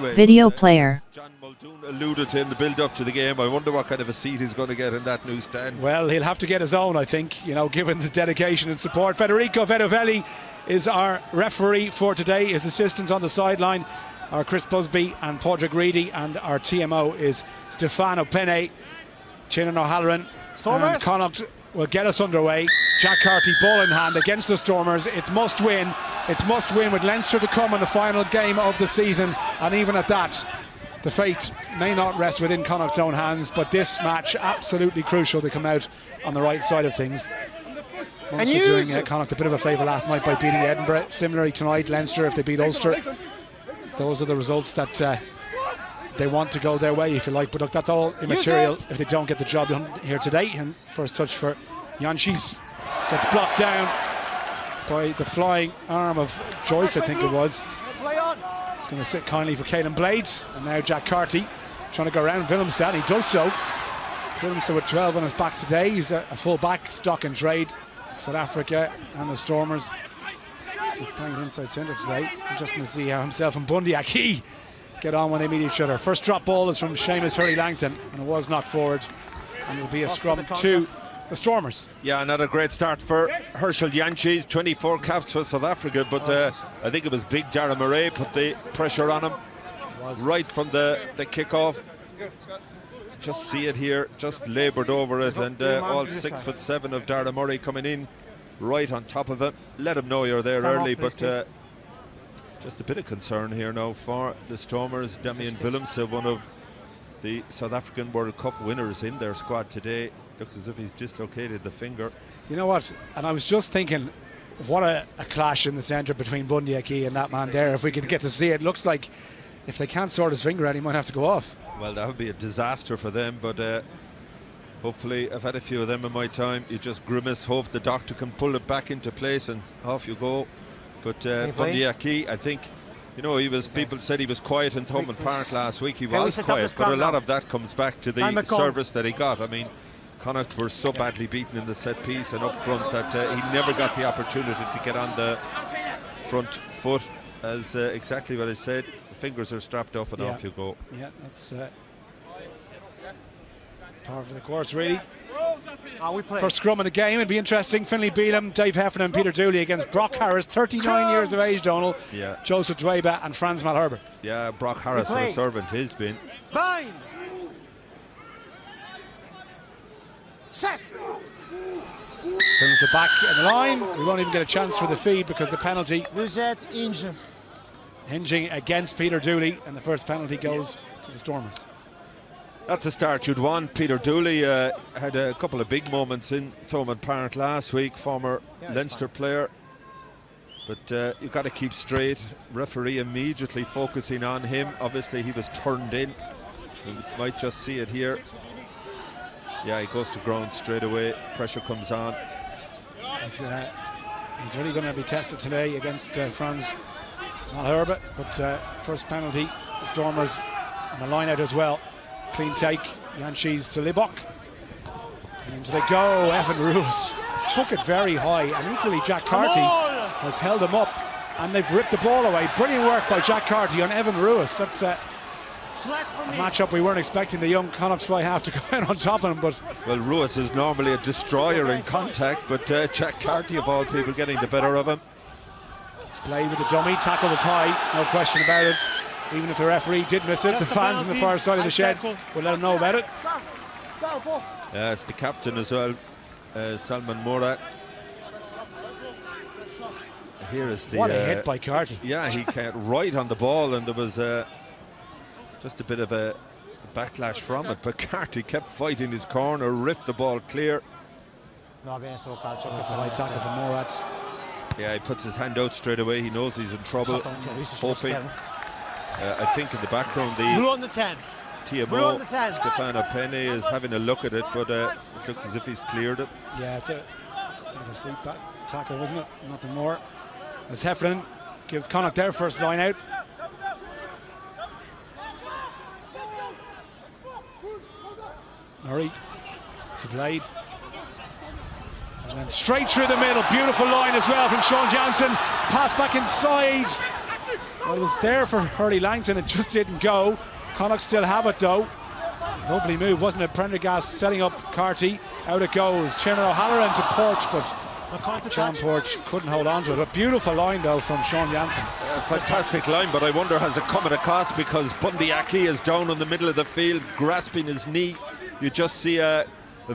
Anyway, Video player. John Muldoon alluded to in the build-up to the game. I wonder what kind of a seat he's going to get in that new stand. Well, he'll have to get his own, I think, you know, given the dedication and support. Federico Vedovelli is our referee for today. His assistants on the sideline are Chris Busby and Padraig Reedy, and our TMO is Stefano Penne. Tiernan O'Halloran and Connacht will get us underway. Jack Carty, ball in hand against the Stormers. It's must win. It's must win with Leinster to come in the final game of the season, and even at that, the fate may not rest within Connacht's own hands, but this match absolutely crucial to come out on the right side of things. Munster doing Connacht a bit of a favour last night by beating Edinburgh. Similarly tonight, Leinster, if they beat Ulster, those are the results that they want to go their way, if you like. But look, that's all immaterial if they don't get the job done here today. And first touch for Janchis gets blocked down by the flying arm of Joyce, I think it was. It's going to sit kindly for Caelan Blades, and now Jack Carty trying to go around Willemstad. He does so. Willemstad with 12 on his back today. He's a full back, stock and trade. South Africa and the Stormers. He's playing inside centre today. I'm just going to see how himself and Bundy Aki get on when they meet each other. First drop ball is from Seamus Hurley-Langton, and it was knocked forward, and it'll be a scrum to the Stormers. Yeah, not a great start for Herschel Jantjies, 24 caps for South Africa, but I think it was big Dara Murray put the pressure on him right from the kick-off. Just see it here, just laboured over it, and all 6'7" of Dara Murray coming in right on top of it. Let him know you're there early, but just a bit of concern here now for the Stormers. Damian Willemse, one of the South African World Cup winners in their squad today. Looks as if he's dislocated the finger. You know what, and I was just thinking, what a clash in the centre between Bundy Aki and that man there. If we could get to see it, looks like if they can't sort his finger out, he might have to go off. Well, that would be a disaster for them, but hopefully, I've had a few of them in my time. You just grimace, hope the doctor can pull it back into place, and off you go. But Bundy Aki, I think, you know, people said he was quiet in Thomond Park last week. He was quiet, but a lot of that comes back to the service that he got. I mean, Connacht were so badly beaten in the set piece and up front that he never got the opportunity to get on the front foot, as exactly what I said. The fingers are strapped up and off you go. Yeah, that's par for the course, really. First scrum of the game, it'd be interesting. Finlay Bealham, Dave Heffernan and Peter Dooley against Brock Harris, 39 years of age, Donald. Yeah. Joseph Dweba and Franz Malherbe. Yeah, Brock Harris was a servant, he's been. Bind. Set. Brings it back in the line. We won't even get a chance for the feed because the penalty hinging against Peter Dooley, and the first penalty goes to the Stormers. That's the start you'd want. Peter Dooley had a couple of big moments in Thomond Park last week, former Leinster player. But you've got to keep straight. Referee immediately focusing on him. Obviously he was turned in. You might just see it here. Yeah, he goes to ground straight away. Pressure comes on. He's really going to be tested today against Franz Malherbe. But first penalty, the Stormers on the line out as well. Clean take, Janchis to Libok. And into they go. Evan Ruiz took it very high, and equally Jack Carty has held him up, and they've ripped the ball away. Brilliant work by Jack Carty on Evan Ruiz. That's a match-up we weren't expecting the young Connacht fly half to come out on top of him. But well, Ruiz is normally a destroyer in contact, but Jack Carty of all people getting the better of him. Play with the dummy, tackle was high, no question about it. Even if the referee did miss it, the fans on the far side of the shed will let him know about it. Yeah, it's the captain as well, Salman Morat. Here is the... What a hit by Carty. Yeah, he came right on the ball, and there was just a bit of a backlash from it, but Carty kept fighting his corner, ripped the ball clear. That's the right tackle from Morat. Yeah, he puts his hand out straight away. He knows he's in trouble. Hoping. I think in the background the TMO Stefano Penne is having a look at it, but it looks as if he's cleared it. Yeah, it's a bit of a seat back tackle, wasn't it? Nothing more. As Heffernan gives Connacht their first line out. Murray to Blade. And then straight through the middle. Beautiful line as well from Sean Jansen. Pass back inside. Well, it was there for Hurley Langton, it just didn't go. Connacht still have it though. Lovely move, wasn't it? Prendergast setting up Carty. Out it goes. Tiernan O'Halloran to Porch, but John Porch couldn't hold on to it. A beautiful line though from Sean Jansen. Fantastic line, but I wonder has it come at a cost, because Bundy Aki is down in the middle of the field grasping his knee. You just see a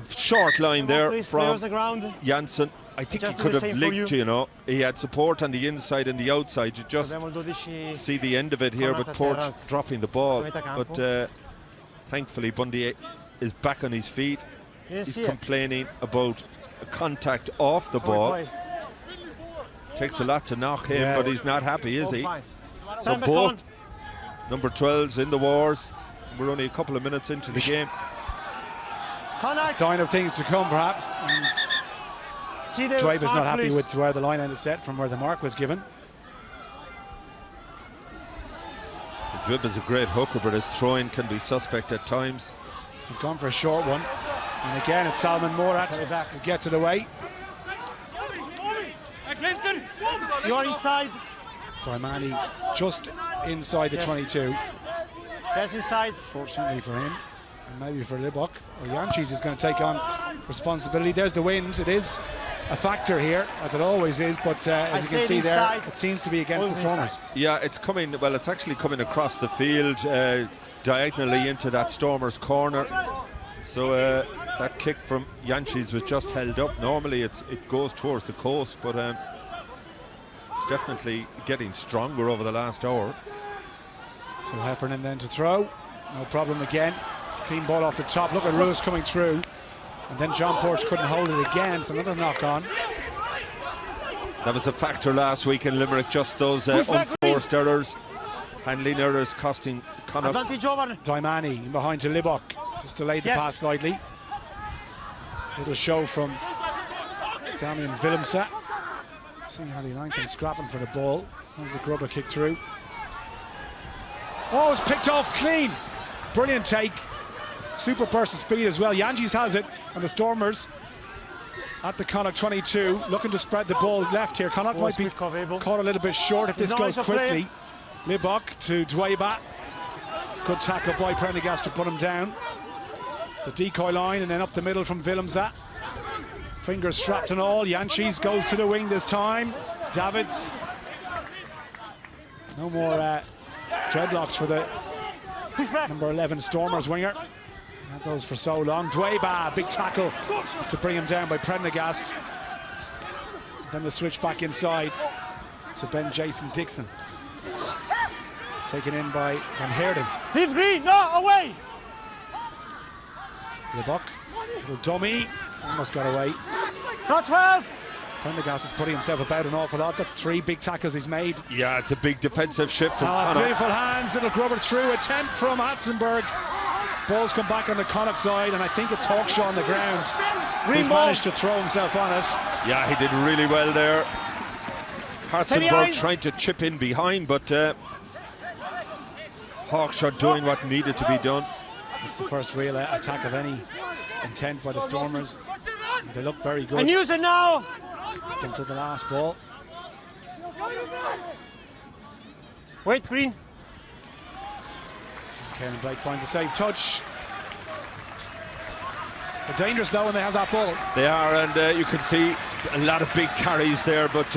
short line there from Jansen. I think he could have linked, you know. He had support on the inside and the outside. You just see the end of it here, but Porch dropping the ball. But thankfully Bundy is back on his feet. He's complaining about a contact off the ball. Takes a lot to knock him, but he's not happy, is he? So both number 12s in the wars. We're only a couple of minutes into the game. Sign of things to come, perhaps. And Drive is not happy with where the line end is set from where the mark was given. Dwibb is a great hooker, but his throwing can be suspect at times. He's gone for a short one. And again, it's Salman Morat who gets it away. You're inside. Daimani just inside the 22. That's inside. Fortunately for him, and maybe for Libok, or Janchis is going to take on responsibility. There's the wind. It is a factor here, as it always is, but as you can see there, it seems to be against the Stormers. Yeah, it's coming, well, it's actually coming across the field diagonally into that Stormers corner. So that kick from Janchis was just held up. Normally it goes towards the coast, but it's definitely getting stronger over the last hour. So Heffernan then to throw, no problem again. Clean ball off the top. Look at Ruiz coming through, and then John Porch couldn't hold it again. So another knock on. That was a factor last week in Limerick. Just those unforced errors, handling errors, costing Connacht. Daimani in behind to Libok, just delayed the pass slightly. Little show from Damian Willemse. Seeing Hurley Langton scrapping for the ball. There's a grubber kick through. Oh, it's picked off clean. Brilliant take. Super burst of speed as well. Janchis has it, and the Stormers at the Connacht 22 looking to spread the ball left here. Connacht might be caught a little bit short if this goes quickly. Libok to Dwayba. Good tackle by Prendergast to put him down. The decoy line, and then up the middle from Willemse. Fingers strapped and all. Janchis goes to the wing this time. Davids. No more dreadlocks for the number 11 Stormers winger. Had those for so long. Dwayba, big tackle to bring him down by Prendergast. Then the switch back inside to Ben Jason Dixon. Taken in by Van Heerden. Leave green, no, away! Libok, little dummy, almost got away. Not 12! Prendergast is putting himself about an awful lot. That's 3 big tackles he's made. Yeah, it's a big defensive shift from Connacht. Beautiful hands, little grubber through, attempt from Hatzenberg. Ball's come back on the Connacht side, and I think it's Hawkshaw on the ground. He's managed to throw himself on it. Yeah, he did really well there. Hatzenberg trying to chip in behind, but Hawkshaw doing what needed to be done. It's the first real attack of any intent by the Stormers. They look very good. And use it now! Into the last ball. Wait, green. Kieran Blake finds a safe touch. They're dangerous though when they have that ball. They are, and you can see a lot of big carries there, but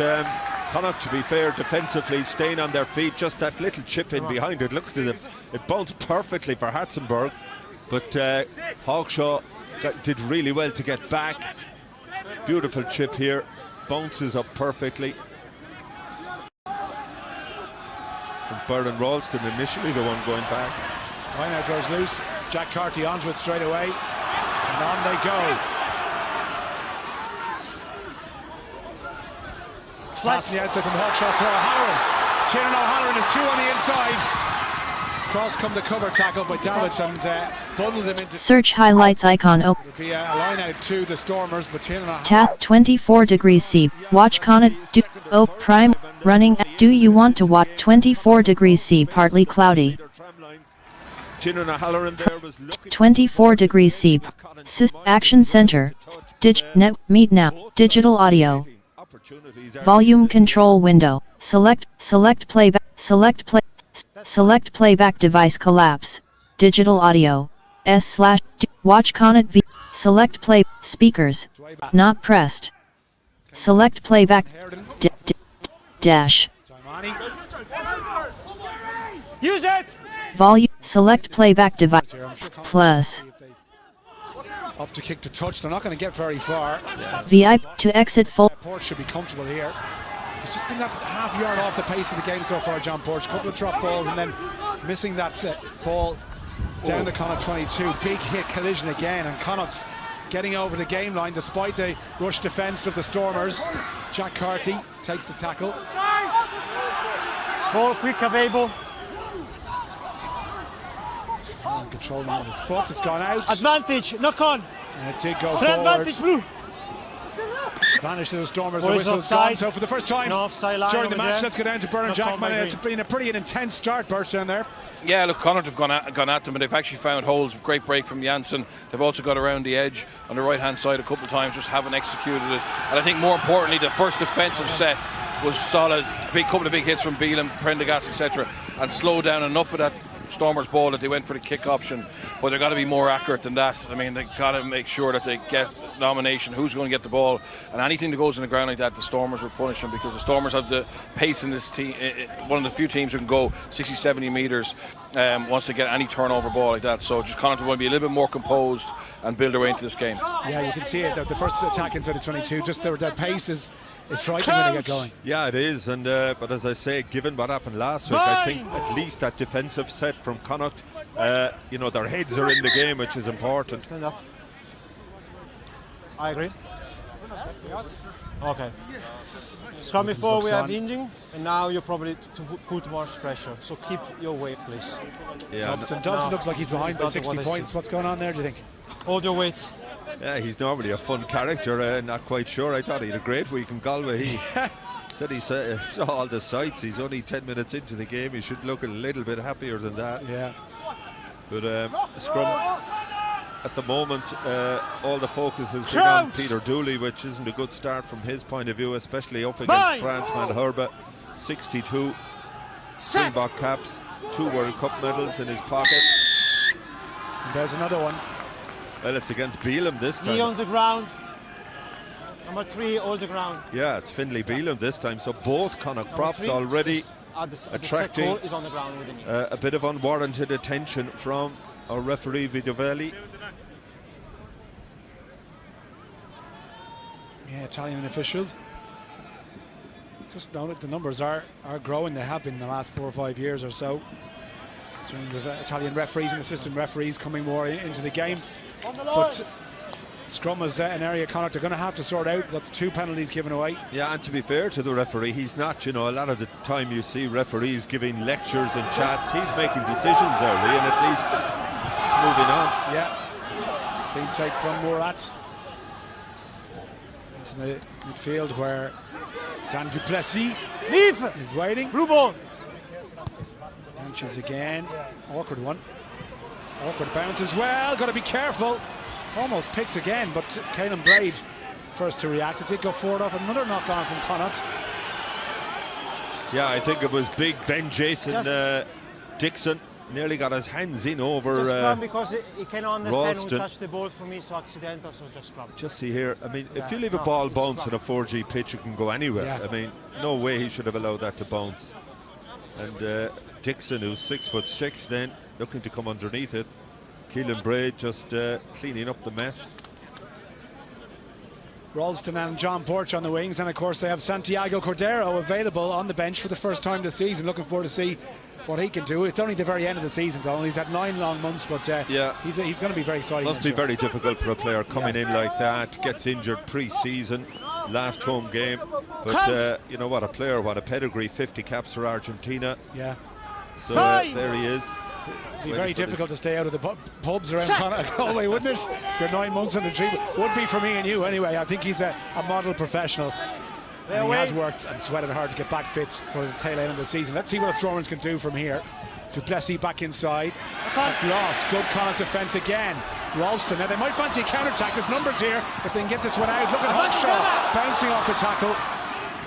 Connacht, to be fair, defensively staying on their feet. Just that little chip in behind it. Looks as if it bounced perfectly for Hatzenberg, but Hawkshaw did really well to get back. Beautiful chip here, bounces up perfectly. And Bernard Ralston initially the one going back. Line out goes loose. Jack Carty onto it straight away, and on they go. Passing the outside from Hawkshaw to O'Halloran. Tiernan O'Halloran is 2 on the inside. Cross come the cover tackle by Davids and bundled him into. Search highlights icon open. It'll be a line out to the Stormers, but Tiernan O'Halloran. Tath 24 degrees C. Watch Connacht. Prime running. Do you want to watch 24 degrees C? Partly cloudy. Tiernan O'Halloran there was 24 degrees C. Action Center. Net. Meet now. Digital audio. Volume control window. Select playback. Select playback device collapse. Digital audio. Watch Connaght V. Select play speakers. Not pressed. Select playback dash. Use it! Volume. Select playback device plus. Up to kick to touch. They're not going to get very far. VIP to exit full. Porch should be comfortable here. He's just been that half yard off the pace of the game so far, John Porch. Couple of drop balls and then missing that ball down to Connacht 22. Big hit collision again, and Connacht getting over the game line despite the rush defence of the Stormers. Jack Carty takes the tackle. Ball quick available. Controlling on his foot, it's gone out. Advantage, knock on. And it did go Play forward. advantage, blue. Vanished to the Stormers. The Boys whistle's offside. gone. So for the first time No offside line during the over match, there. let's go down to Bernard Not Jackman. called by It's been a pretty intense start, Birch, down there. Yeah, look, Connacht have gone at them, and they've actually found holes. Great break from Janssen. They've also got around the edge on the right-hand side a couple of times, just haven't executed it. And I think more importantly, the first defensive set was solid. Couple of big hits from Beelum, Prendergast, etc., and slowed down enough of that Stormers ball that they went for the kick option. But they've got to be more accurate than that. I mean, they've got to make sure that they get nomination, who's going to get the ball, and anything that goes in the ground like that, the Stormers will punish them, because the Stormers have the pace in this team. One of the few teams who can go 60, 70 metres once they get any turnover ball like that. So just Connacht want to be a little bit more composed and build their way into this game. Yeah, you can see it. The first attack inside the 22, just their pace is frightening when they get going. Yeah, it is, and but as I say, given what happened last week, I think at least that defensive set from Connacht, you know, their heads are in the game, which is important. Stand up. I agree. Okay. Scrum before we have hinging, and now you're probably to put more pressure. So keep your weight, please. Yeah, Johnson looks like he's behind by 60 points. What's going on there, do you think? Hold your weights. yeah, he's normally a fun character. Not quite sure. I thought he had a great week in Galway. He said he saw all the sights. He's only 10 minutes into the game. He should look a little bit happier than that. Yeah. But scrum at the moment, all the focus has been on Peter Dooley, which isn't a good start from his point of view, especially up against France Malherbe. 62 Springbok caps, 2 World Cup medals in his pocket. And there's another one. Well, it's against Beelum this time. Knee on the ground. Number 3, hold the ground. Yeah, it's Finlay Beelum this time. So both Connacht props 3 already at the attracting set goal is on the ground with the knee. a bit of unwarranted attention from our referee Vidovelli. Yeah, Italian officials. Just know that the numbers are growing. They have been in the last 4 or 5 years or so, in terms of Italian referees and assistant referees coming more into the game. But scrum is an area Connacht are going to have to sort out. That's 2 penalties given away. Yeah, and to be fair to the referee, he's not, you know, a lot of the time you see referees giving lectures and chats. He's making decisions early, and at least it's moving on. Yeah. Clean take from Murat into the midfield where Dan Duplessis is waiting. Blue ball. Bounces again. Awkward one. Awkward bounce as well. Got to be careful. Almost picked again, but Caelan Braid first to react. It did go forward off another knock on from Connacht. Yeah, I think it was big Ben Jason Dixon. Nearly got his hands in over Just scrum because he can understand Ralston. who touched the ball for me, so accidental, so just scrum. Just see here, I mean, if you leave a ball bounce on a 4G pitch, it can go anywhere. Yeah. I mean, no way he should have allowed that to bounce. And Dixon, who's 6'6", then looking to come underneath it. Caelan Braid just cleaning up the mess. Ralston and John Porch on the wings, and of course they have Santiago Cordero available on the bench for the first time this season. Looking forward to see what he can do. It's only the very end of the season, Donald. He's had 9 long months, but yeah, he's going to be very exciting. Must be very difficult for a player coming in like that, gets injured pre-season, last home game. But you know what, a player, what a pedigree, 50 caps for Argentina. Yeah. So there he is. It'd be very difficult to stay out of the pubs around Galway, wouldn't it? For 9 months on the tree. Would be for me and you anyway. I think he's a model professional. And he has worked and sweated hard to get back fit for the tail end of the season. Let's see what the Stormers can do from here. Duplessis back inside. That's lost. Good Connacht defence again. Ralston. Now they might fancy a counter-attack. There's numbers here if they can get this one out. Look at Hawkshaw bouncing off the tackle.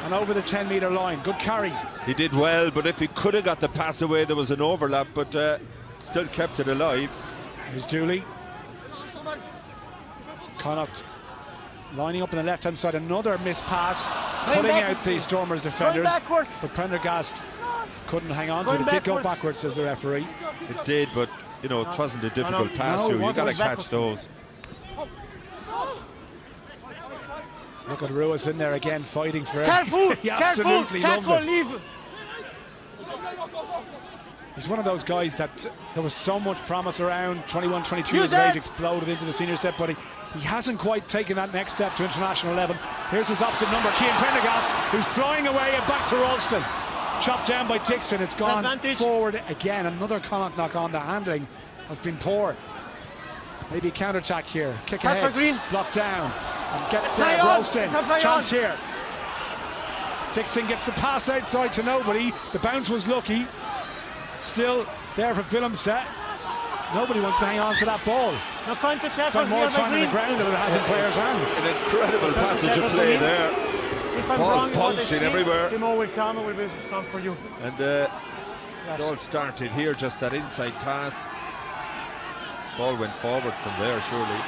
and over the 10-metre line. Good carry. He did well, but if he could have got the pass away, there was an overlap, but still kept it alive. Here's Dooley. Connacht lining up on the left-hand side. Another missed pass, cutting out the Stormers defenders. But Prendergast couldn't hang on to it. It did go backwards, says the referee. It did, but you know, it wasn't a difficult pass through. You got to catch those. Look at Ruiz in there again, fighting for it. Careful! He absolutely loves Careful! it. Leave! He's one of those guys that there was so much promise around. 21, 22 years of age, exploded into the senior set, but he hasn't quite taken that next step to international level. Here's his opposite number, Cian Prendergast, who's flying away and back to Ralston. Chopped down by Dixon. It's gone forward again. Another Connacht knock on. The handling has been poor. Maybe a counter-attack here. Kick ahead, blocked down. And get there, Ralston. Chance here. Dixon gets the pass outside to nobody. The bounce was lucky. Still there for Filmset. Nobody wants to hang on to that ball. Spend more time on the ground than it has in players' hands. An incredible passage of play there. Ball punching everywhere. Timo will come and will be strong for you. And it all started here, just that inside pass. Ball went forward from there, surely.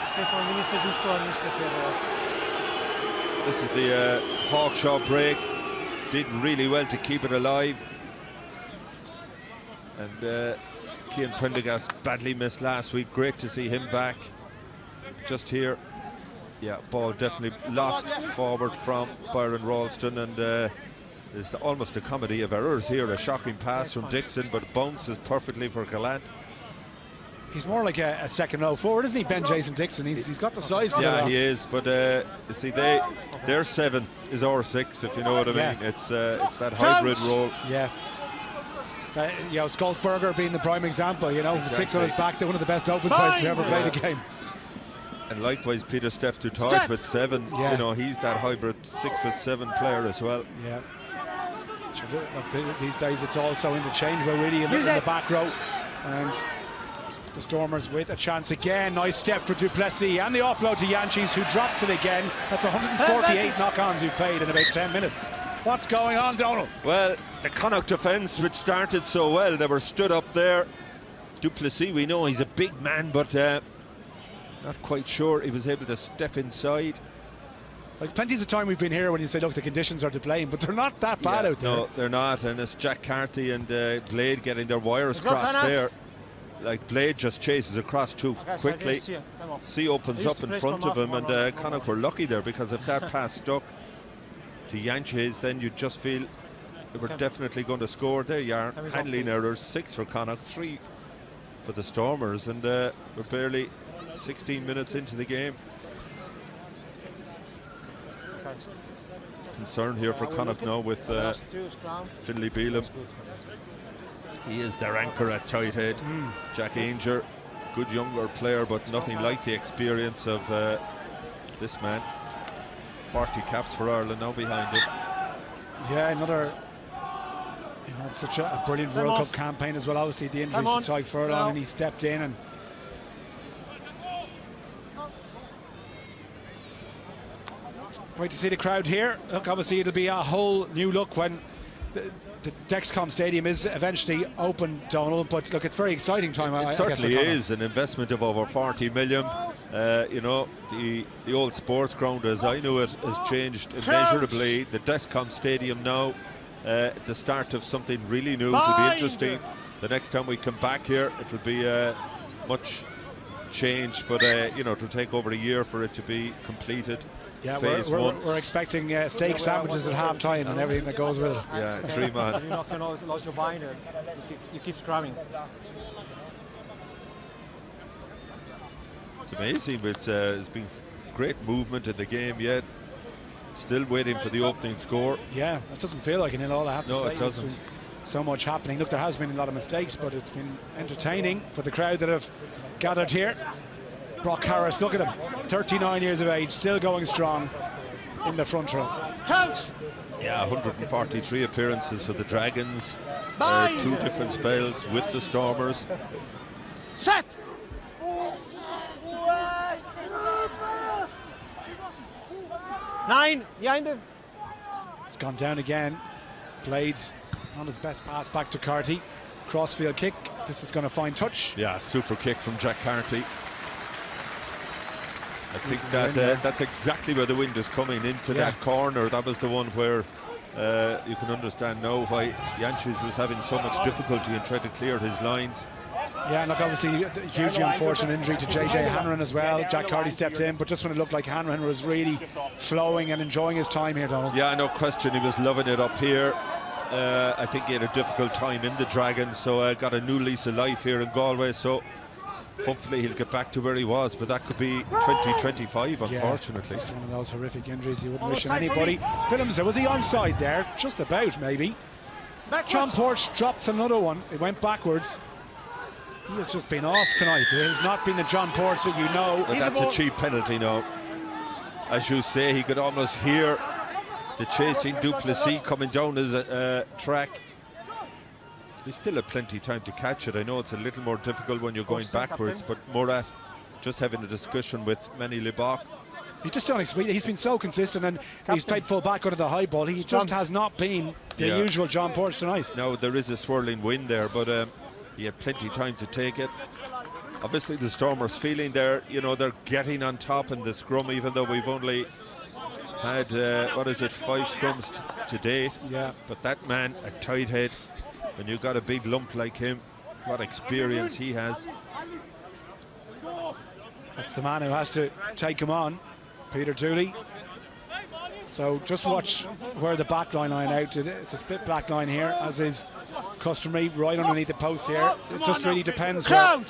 This is the Hawkshaw break. Did really well to keep it alive. And Cian Prendergast badly missed last week. Great to see him back. Just here. Yeah, ball definitely lost forward from Byron Ralston, and there's almost a comedy of errors here. A shocking pass from Dixon, but bounces perfectly for Gallant. He's more like a second row forward, isn't he, Ben Jason Dixon? He's got the size for yeah, that. He is, but you see, their 7 is our 6, if you know what I mean. It's that hybrid role. Yeah. You know, Skulkberger being the prime example, you know, exactly. 6 on his back, they're one of the best open sides to ever play the game. And likewise, Peter Steff to Todd with 7. Yeah. You know, he's that hybrid 6'7" player as well. Yeah. These days, it's all so interchangeable, really, in the back row. And the Stormers with a chance again. Nice step for Duplessis, and the offload to Yanchis, who drops it again. That's 148 knock-ons you've played in about 10 minutes. What's going on, Donald? Well, the Connacht defence, which started so well, they were stood up there. Duplessis, we know he's a big man, but not quite sure he was able to step inside. Like plenty of the time we've been here when you say, look, the conditions are to blame, but they're not that bad out there. No, they're not, and it's Jack Carthy and Blade getting their wires crossed there. Like Blade just chases across too quickly. C opens up in front of him, and Connacht were lucky there, because if that pass stuck to Yanches, then you'd just feel they were definitely going to score. There you are, handling errors, 6 for Connacht, 3 for the Stormers, and we're barely 16 minutes into the game. Concern here for Connacht now with Finlay Bealham. He is their anchor at tight head. Jack Ainger, good younger player, but nothing like the experience of this man. 40 caps for Ireland now behind him. Yeah, another, you know, such a brilliant World Cup campaign as well. Obviously the injuries to Ty Furlong, and he stepped in and great to see the crowd here. Look, obviously it'll be a whole new look when the Dexcom Stadium is eventually open, Donald, but look, it's very exciting time. It certainly is an investment of over 40 million. You know, the old sports ground, as I knew it, has changed immeasurably. The Dexcom Stadium now, the start of something really new. It'll be interesting. The next time we come back here, it'll be much changed, but you know, it'll take over a year for it to be completed. Yeah, we're expecting steak sandwiches at half time and everything that goes with it. Yeah, 3 man. You're not going to lose your binder. You keep scrumming. It's amazing. It's been great movement in the game yet. Still waiting for the opening score. Yeah, it doesn't feel like it in all, I have to say. No, it doesn't. So much happening. Look, there has been a lot of mistakes, but it's been entertaining for the crowd that have gathered here. Brock Harris, look at him, 39 years of age, still going strong in the front row. Count! Yeah, 143 appearances for the Dragons. 2 different spells with the Stormers. Set! 9, behind him. It's gone down again. Blades on his best pass back to Carty. Crossfield kick. This is going to find touch. Yeah, super kick from Jack Carty. I think that's exactly where the wind is coming into that corner. That was the one where you can understand now why Jančić was having so much difficulty in trying to clear his lines. Yeah, and look, obviously a hugely unfortunate injury to JJ Hanrahan as well. Jack Carty stepped in, but just when it looked like Hanrahan was really flowing and enjoying his time here, Donald. Yeah, no question, he was loving it up here. I think he had a difficult time in the Dragons, so got a new lease of life here in Galway, so hopefully he'll get back to where he was, but that could be 2025, unfortunately. Just one of those horrific injuries you wouldn't wish on anybody. Films, was he onside there? Just about, maybe. Backwards. John Porch dropped another one. It went backwards. He has just been off tonight. It has not been the John Porch that you know. But that's a cheap penalty now. As you say, he could almost hear the chasing Duplessis coming down his track. He still had plenty of time to catch it. I know it's a little more difficult when you're going backwards, but Murat just having a discussion with Manny Lebach. He's just on his feet. He's been so consistent, and he's played full back under the high ball. He just has not been the usual John Porch tonight. Now there is a swirling wind there, but he had plenty of time to take it. Obviously the Stormers feeling they're getting on top in the scrum, even though we've only had 5 scrums to date. Yeah. But that man at tight head, when you've got a big lump like him, what experience he has. That's the man who has to take him on, Peter Dooley. So just watch where the back line out. It's a split back line here, as is customary, right underneath the post here. It just really depends where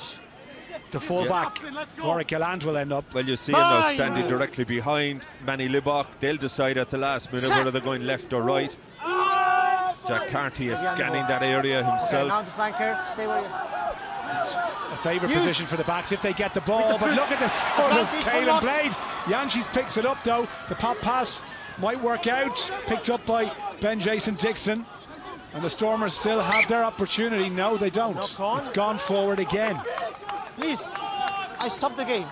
the full-back Warwick Gallant will end up. Well, you see him now standing directly behind Manny Libach. They'll decide at the last minute whether they're going left or right. Jack Carty is scanning that area himself. Now the flanker, stay where you It's a favourite position for the backs if they get the ball. But look at the foot of Caelan Blade. Jančić picks it up though. The pop pass might work out. Picked up by Ben Jason Dixon. And the Stormers still have their opportunity. No, they don't. It's gone forward again. Please, I stopped the game.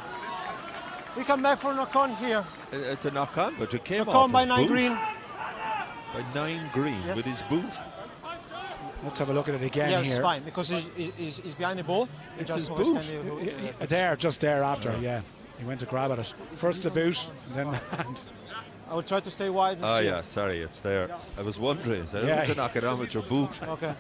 We come back for a knock-on here. It's a knock-on, but it came knock-on off by his 9 boot. Green. By 9 Green with his boot. Let's have a look at it again here. Yes, fine, because he's behind the ball. He just just there after, yeah. He went to grab at it. First the boot, then the hand. I will try to stay wide and see. Yeah, sorry, it's there. I was wondering, is that to knock it on with your boot? Okay.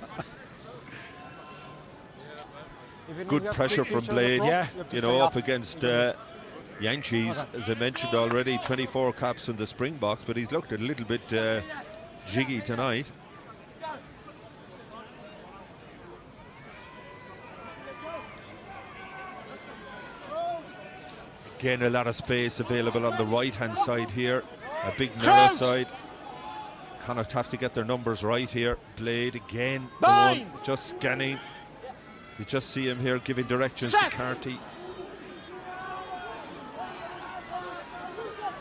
Good pressure from Blade, up against Jančić, as I mentioned already, 24 caps in the Springboks, but he's looked a little bit jiggy tonight. Again, a lot of space available on the right-hand side here. A big narrow side. Connacht have to get their numbers right here. Blade again, just scanning. You just see him here giving directions to Carty.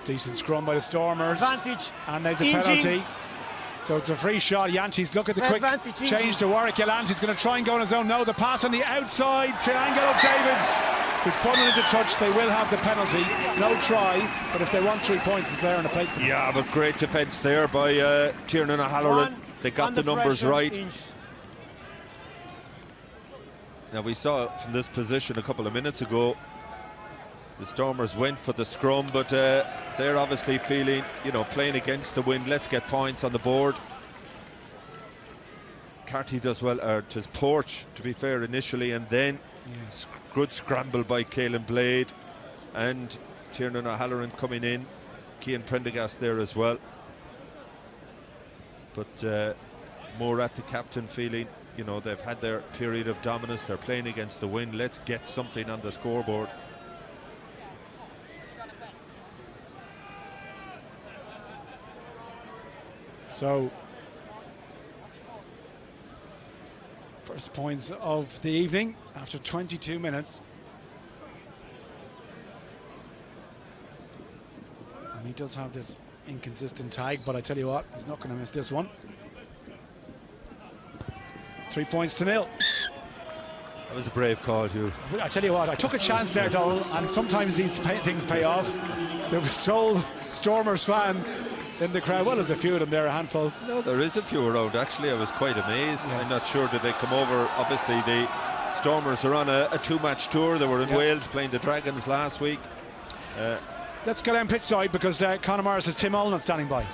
Decent scrum by the Stormers. Advantage. And now the penalty. So it's a free shot. Jančić, look at the quick change to Warwick Gallant. He's going to try and go on his own. No, the pass on the outside to Angelo Davids. He's put it into touch. They will have the penalty. No try, but if they want 3 points, it's there on the plate. Yeah, but great defence there by Tiernan O'Halloran. They got the numbers right. Now we saw from this position a couple of minutes ago, the Stormers went for the scrum, but they're obviously feeling, playing against the wind. Let's get points on the board. Carty does well, to Porch, to be fair, initially, and then good scramble by Caelan Blade and Tiernan O'Halloran coming in. Cian Prendergast there as well. But Murat, the captain, feeling, they've had their period of dominance. They're playing against the wind. Let's get something on the scoreboard. So, first points of the evening after 22 minutes. And he does have this inconsistent tag, but I tell you what, he's not going to miss this one. 3 points to 0. That was a brave call, Hugh. I tell you what, I took a chance there, Donald, and sometimes these things pay off. The sole Stormers fan in the crowd. Well, there's a few of them there, a handful. No, there is a few around. Actually, I was quite amazed. I'm not sure did they come over. Obviously, the Stormers are on a two-match tour. They were in Wales playing the Dragons last week. Let's go down pitch side because Connacht has Tim Olin standing by.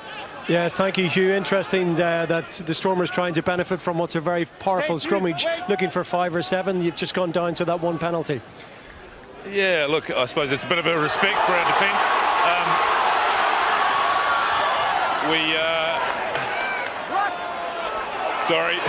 Yes, thank you, Hugh. Interesting that the Stormers trying to benefit from what's a very powerful scrummage, looking for 5 or 7. You've just gone down to that one penalty. Yeah, look, I suppose it's a bit of a respect for our defence. Sorry.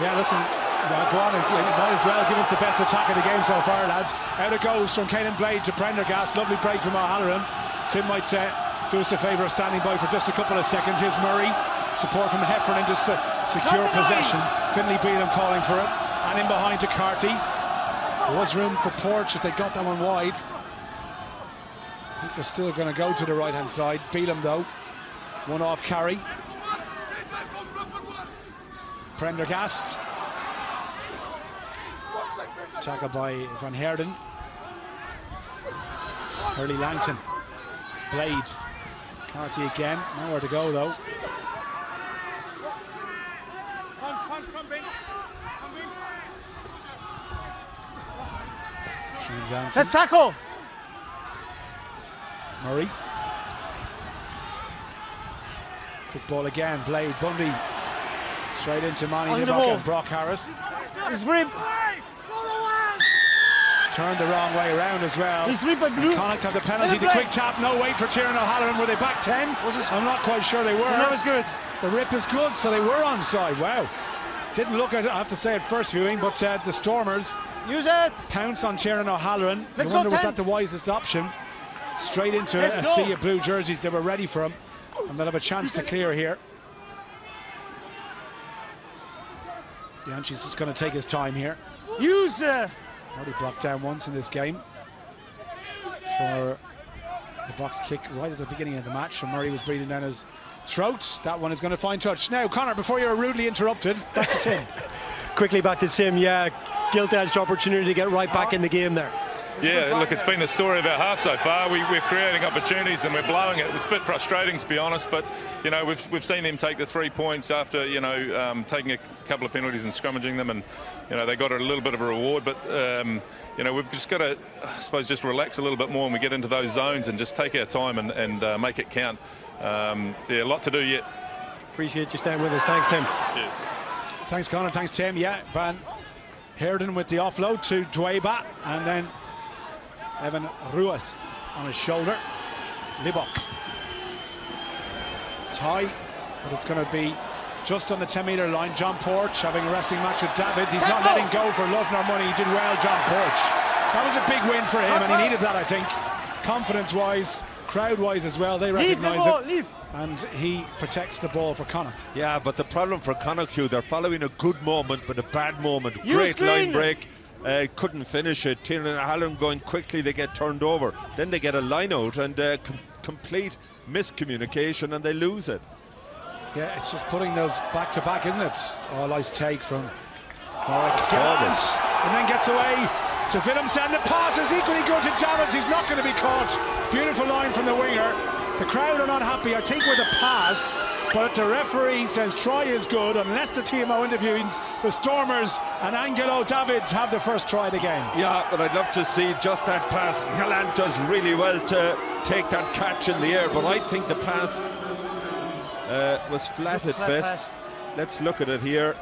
Yeah, listen, go on, you might as well give us the best attack of the game so far, lads. Out it goes from Caelan Blade to Prendergast. Lovely break from O'Halloran. Tim might do us the favour of standing by for just a couple of seconds. Here's Murray, support from Heffernan just to secure possession. Finlay Bealham calling for it, and in behind to Carty. There was room for Porch if they got that one wide. I think they're still going to go to the right hand side. Bealham though, one off carry. Prendergast. Tackle by Van Heerden. Hurley Langton. Blade. Carty again. Nowhere to go though. Let's tackle. Murray. Football again. Blade. Bundy. Straight into Manny Nibok and Brock Harris. His grip. Turned the wrong way around as well. He's ripped by blue. Connacht have the penalty. The quick tap. No wait for Tiernan O'Halloran. Were they back 10? I'm not quite sure they were. No, it's good. The rip is good, so they were onside. Wow. Didn't look at it, I have to say, at first viewing, but the Stormers use it. Pounce on Tiernan O'Halloran. Let's I wonder, go, was that the wisest option? Straight into a sea of blue jerseys. They were ready for him, and they'll have a chance to clear here. Bianchi's just going to take his time here. Use it. Already blocked down once in this game for the box kick right at the beginning of the match, and Murray was breathing down his throat. That one is going to find touch. Now, Connor, before you're rudely interrupted, back to Tim. Quickly back to Tim, yeah. Gilt-edged opportunity to get right back in the game there. Yeah, look, it's been the story of our half so far. We're creating opportunities and we're blowing it. It's a bit frustrating, to be honest, but, you know, we've seen them take the 3 points after, you know, taking a couple of penalties and scrummaging them, and, you know, they got a little bit of a reward, but, you know, we've just got to, I suppose, just relax a little bit more when we get into those zones and just take our time and make it count. Yeah, a lot to do yet. Appreciate you staying with us. Thanks, Tim. Cheers. Thanks, Connor. Thanks, Tim. Yeah, Van Heerden with the offload to Dweba, and then Evan Ruiz on his shoulder. Libok. It's high, but it's going to be just on the 10-metre line. John Porch having a wrestling match with Davids. He's not letting go for love nor money. He did well, John Porch. That was a big win for him, and he needed that, I think. Confidence-wise, crowd-wise as well. They recognise it. And he protects the ball for Connacht. Yeah, but the problem for Connacht, Hugh, they're following a good moment, but a bad moment. Great line break. Couldn't finish it. Tiernan O'Halloran going quickly, they get turned over. Then they get a line out and complete miscommunication, and they lose it. Yeah, it's just putting those back to back, isn't it? Oh, nice take from Davids. And then gets away to Willemsen. The pass is equally good to Davids. He's not going to be caught. Beautiful line from the winger. The crowd are not happy, I think, with the pass, but the referee says try is good unless the TMO interviews the Stormers and Angelo Davids have the first try of the game. Yeah, but I'd love to see just that pass. Gallant does really well to take that catch in the air, but I think the pass was flat at best. Let's look at it here.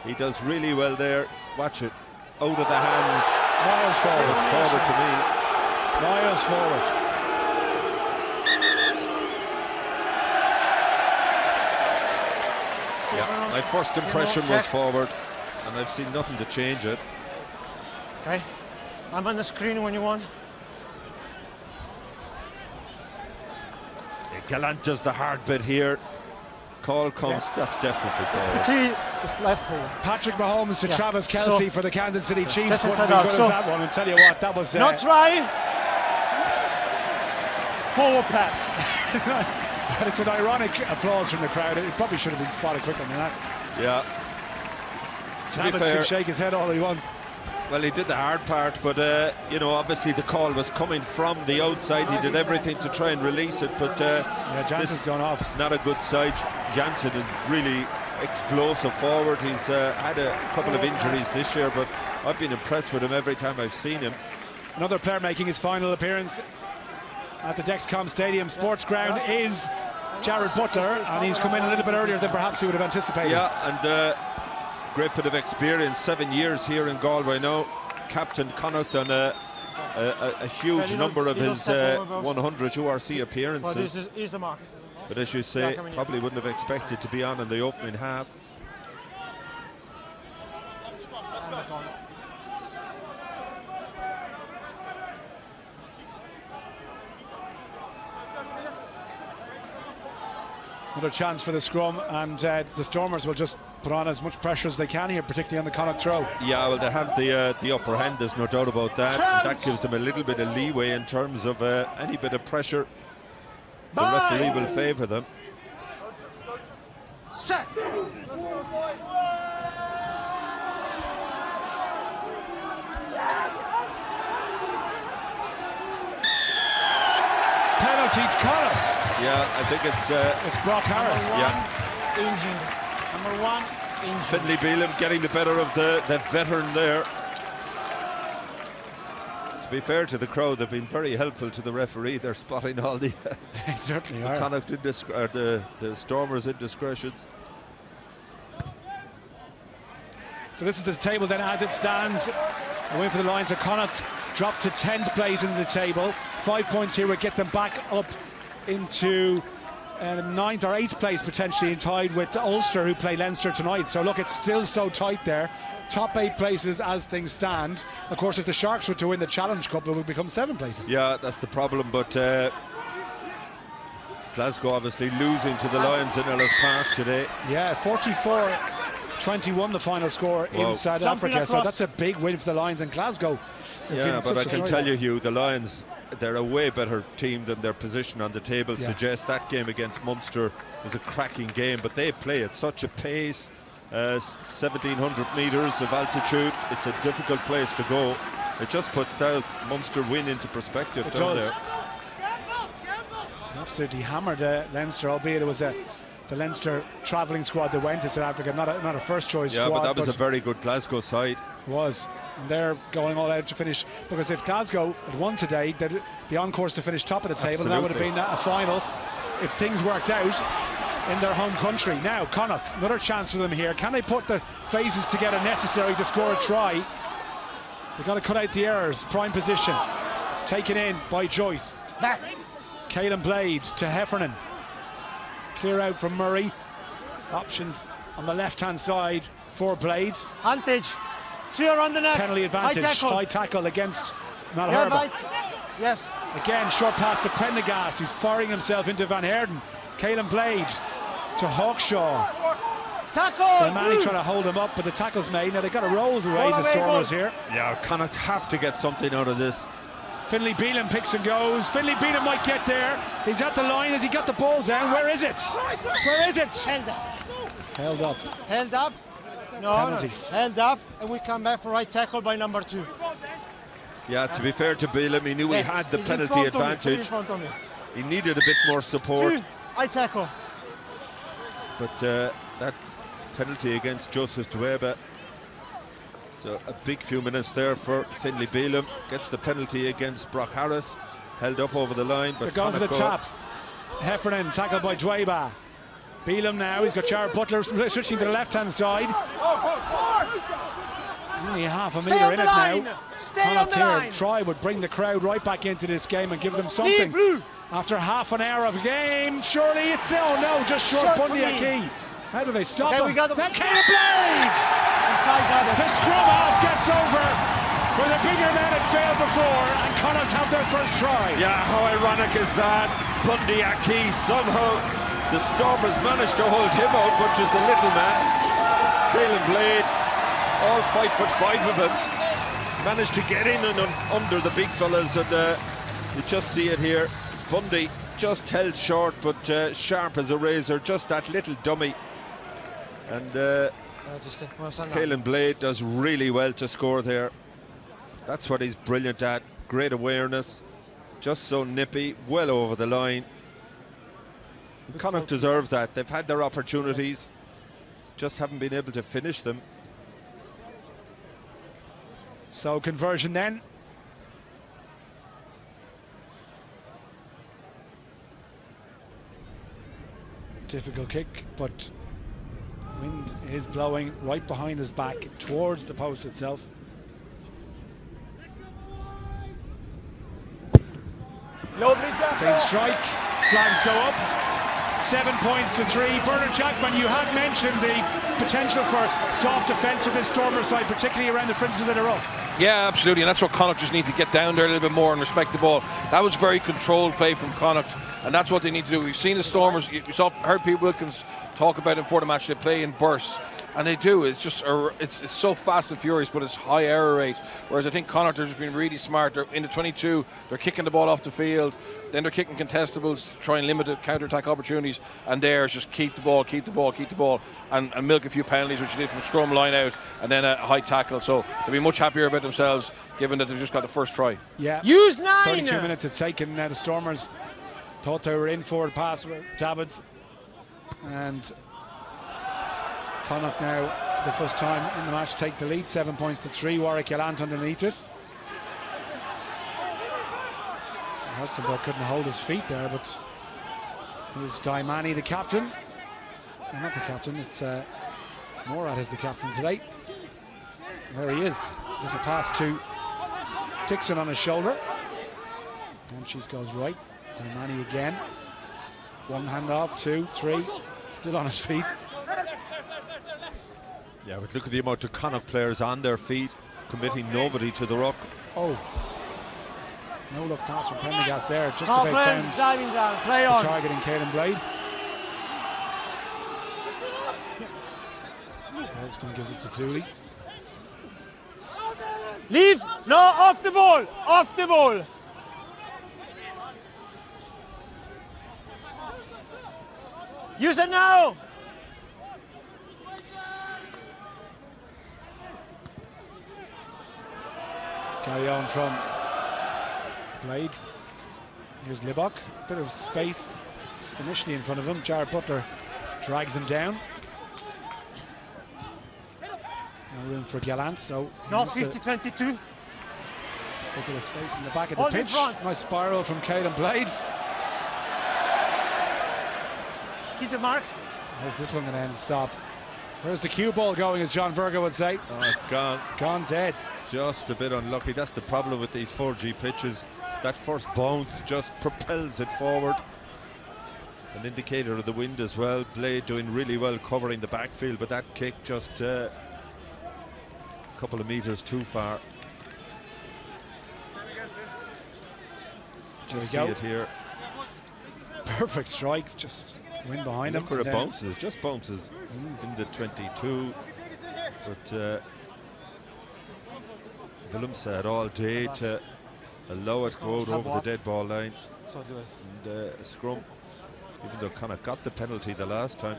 He does really well there. Watch it. Out of the hands. Miles forward. It's forward to me. Miles forward. Yeah, my first impression was forward, and I've seen nothing to change it. Okay, I'm on the screen when you want. Gallant does the hard bit here. Call comes, that's definitely forward. It's left forward. Patrick Mahomes to Travis Kelce for the Kansas City Chiefs. That's Wouldn't be good as that one, and tell you what, that was not try. Forward pass. But it's an ironic applause from the crowd. It probably should have been spotted quicker than that. Yeah. Travis can shake his head all he wants. Well, he did the hard part, but you know, obviously the call was coming from the outside. He did everything to try and release it, but yeah, Jansen's gone off. Not a good side. Jansen is really explosive forward. He's had a couple of injuries this year, but I've been impressed with him every time I've seen him. Another player making his final appearance at the Dexcom Stadium Sports Ground is Jared Butler, and he's come in a little bit earlier than perhaps he would have anticipated. Yeah, and great bit of experience, 7 years here in Galway now. Captain Connacht on a huge number of his 100 URC appearances. Well, this is the mark. But as you say, probably wouldn't have expected to be on in the opening half. Another chance for the scrum, and the Stormers will just put on as much pressure as they can here, particularly on the Connacht throw. Yeah, well, they have the upper hand, there's no doubt about that. That gives them a little bit of leeway in terms of any bit of pressure. The referee will favour them. Set. Penalty to Connacht. Yeah, I think It's Brock Harris. Number one, injured. Finlay Bealham getting the better of the veteran there. To be fair to the crowd, they've been very helpful to the referee. They're spotting all the They certainly are. Connacht the Stormers' indiscretions. So this is the table then as it stands. A win for the Lions of Connacht dropped to 10th place in the table. 5 points here would get them back up into 9th or 8th place potentially, and tied with Ulster, who play Leinster tonight. So look, it's still so tight there. Top 8 places as things stand. Of course, if the Sharks were to win the Challenge Cup, it would become 7 places. Yeah, that's the problem, but Glasgow obviously losing to the Lions in Ellis Park today. Yeah, 44-21 the final score in South Africa, so that's a big win for the Lions in Glasgow. Yeah, but I can tell you, Hugh, the Lions, they're a way better team than their position on the table suggests. That game against Munster was a cracking game, but they play at such a pace, 1,700 metres of altitude. It's a difficult place to go. It just puts that Munster win into perspective down there. Absolutely hammered Leinster, albeit it was the Leinster travelling squad that went to South Africa, not a first choice squad. Yeah, but that was a very good Glasgow side. Was, and they're going all out to finish, because if Glasgow had won today, they'd be on course to finish top of the table. That would have been a final if things worked out in their home country. Now Connacht, another chance for them here. Can they put the phases together necessary to score a try? They've got to cut out the errors. Prime position taken in by Joyce. Back. Caelan Blade to Heffernan. Clear out from Murray. Options on the left hand side for Blade. Advantage. Cheer on the net. Penalty advantage. High tackle against Malherbe. Right. Yes. Again, short pass to Prendergast, who's firing himself into Van Heerden. Caelan Blade to Hawkshaw. Tackle! Manny trying to hold him up, but the tackle's made. Now they've got to roll the way the Stormers here. Yeah, Connacht have to get something out of this. Finlay Bealham picks and goes. Finlay Bealham might get there. He's at the line. Has he got the ball down? Where is it? Where is it? Held up. Held up. Held up. No, held up, and we come back for right tackle by number 2. Yeah, to be fair to Bealham, he knew he had the penalty advantage. He needed a bit more support. 2, I tackle. But that penalty against Joseph Dweba. So a big few minutes there for Finlay Bealham. Gets the penalty against Brock Harris. Held up over the line. But they're going for the tap. Heffernan tackled by Dweba. Bealham now, he's got Jared Butler switching to the left-hand side. Only half a metre in it now. Stay on the line. Try would bring the crowd right back into this game and give them something. After half an hour of game, surely it's no, just short Bundy a key. How do they stop him? We got Caelan Blade! The scrum half gets over, where the bigger men had failed before, and Connacht have their first try. Yeah, how ironic is that? Bundy a key somehow. The Stormers managed to hold him out, which is the little man. Caelan Blade, all 5'5" of him, managed to get in and under the big fellas, and you just see it here. Bundy just held short, but sharp as a razor, just that little dummy. And Caelan Blade does really well to score there. That's what he's brilliant at. Great awareness, just so nippy, well over the line. Connacht deserve that. They've had their opportunities, just haven't been able to finish them. So conversion then. Difficult kick, but wind is blowing right behind his back towards the post itself. Clean strike, flags go up. 7 points to 3. Bernard Jackman, you had mentioned the potential for soft defence with this Stormer side, particularly around the fringes of the ruck. Yeah, absolutely, and that's what Connacht just need to get down there a little bit more and respect the ball. That was very controlled play from Connacht, and that's what they need to do. We've seen the Stormers, heard Pete Wilkins talk about it before the match, they play in bursts, and they do. It's just it's so fast and furious, but it's high error rate. Whereas I think Connacht have just been really smart. They're in the 22, they're kicking the ball off the field, then they're kicking contestables to try and limit the counter-attack opportunities, and theirs just keep the ball, and milk a few penalties, which they did from scrum line out, and then a high tackle. So they'll be much happier about themselves, given that they've just got the first try. Yeah. Use 9. 32 minutes it's taken. The Stormers thought they were in for the pass with Davids, and Connacht now, for the first time in the match, take the lead. 7 points to 3. Warwick Gallant underneath it. So Hudson couldn't hold his feet there, but here's Daimani, the captain. Well, not the captain, it's Morad is the captain today. There he is, with the pass to Dixon on his shoulder. And she goes right. Daimani again. One hand off, 2, 3, still on his feet. Yeah, but look at the amount of Connacht players on their feet, committing nobody to the ruck. Oh, no look pass from Prendergast there. Just All about players found diving down. Play on. targeting Caelan Blade. Ralston gives it to Dooley. Leave. No, off the ball. Off the ball. Use it now. Carry on from Blade. Here's Libok. Bit of space just initially in front of him. Jared Butler drags him down. No room for Gallant, so No, 50-22. a bit of space in the back of the Hold in pitch. front. Nice spiral from Caelan Blade. Keep the mark. Where's this one going to end? Stop. Where's the cue ball going, as John Virgo would say? Oh, it's gone. Gone dead. Just a bit unlucky. That's the problem with these 4G pitches. That first bounce just propels it forward. An indicator of the wind as well. Blade doing really well covering the backfield, but that kick just a couple of meters too far. Just see it here. Perfect strike, just wind behind him. Look where it bounces, just bounces in the 22. But Willemse had all day to allow it to go out over the dead ball line. So do it. And scrum, even though Connacht got the penalty the last time,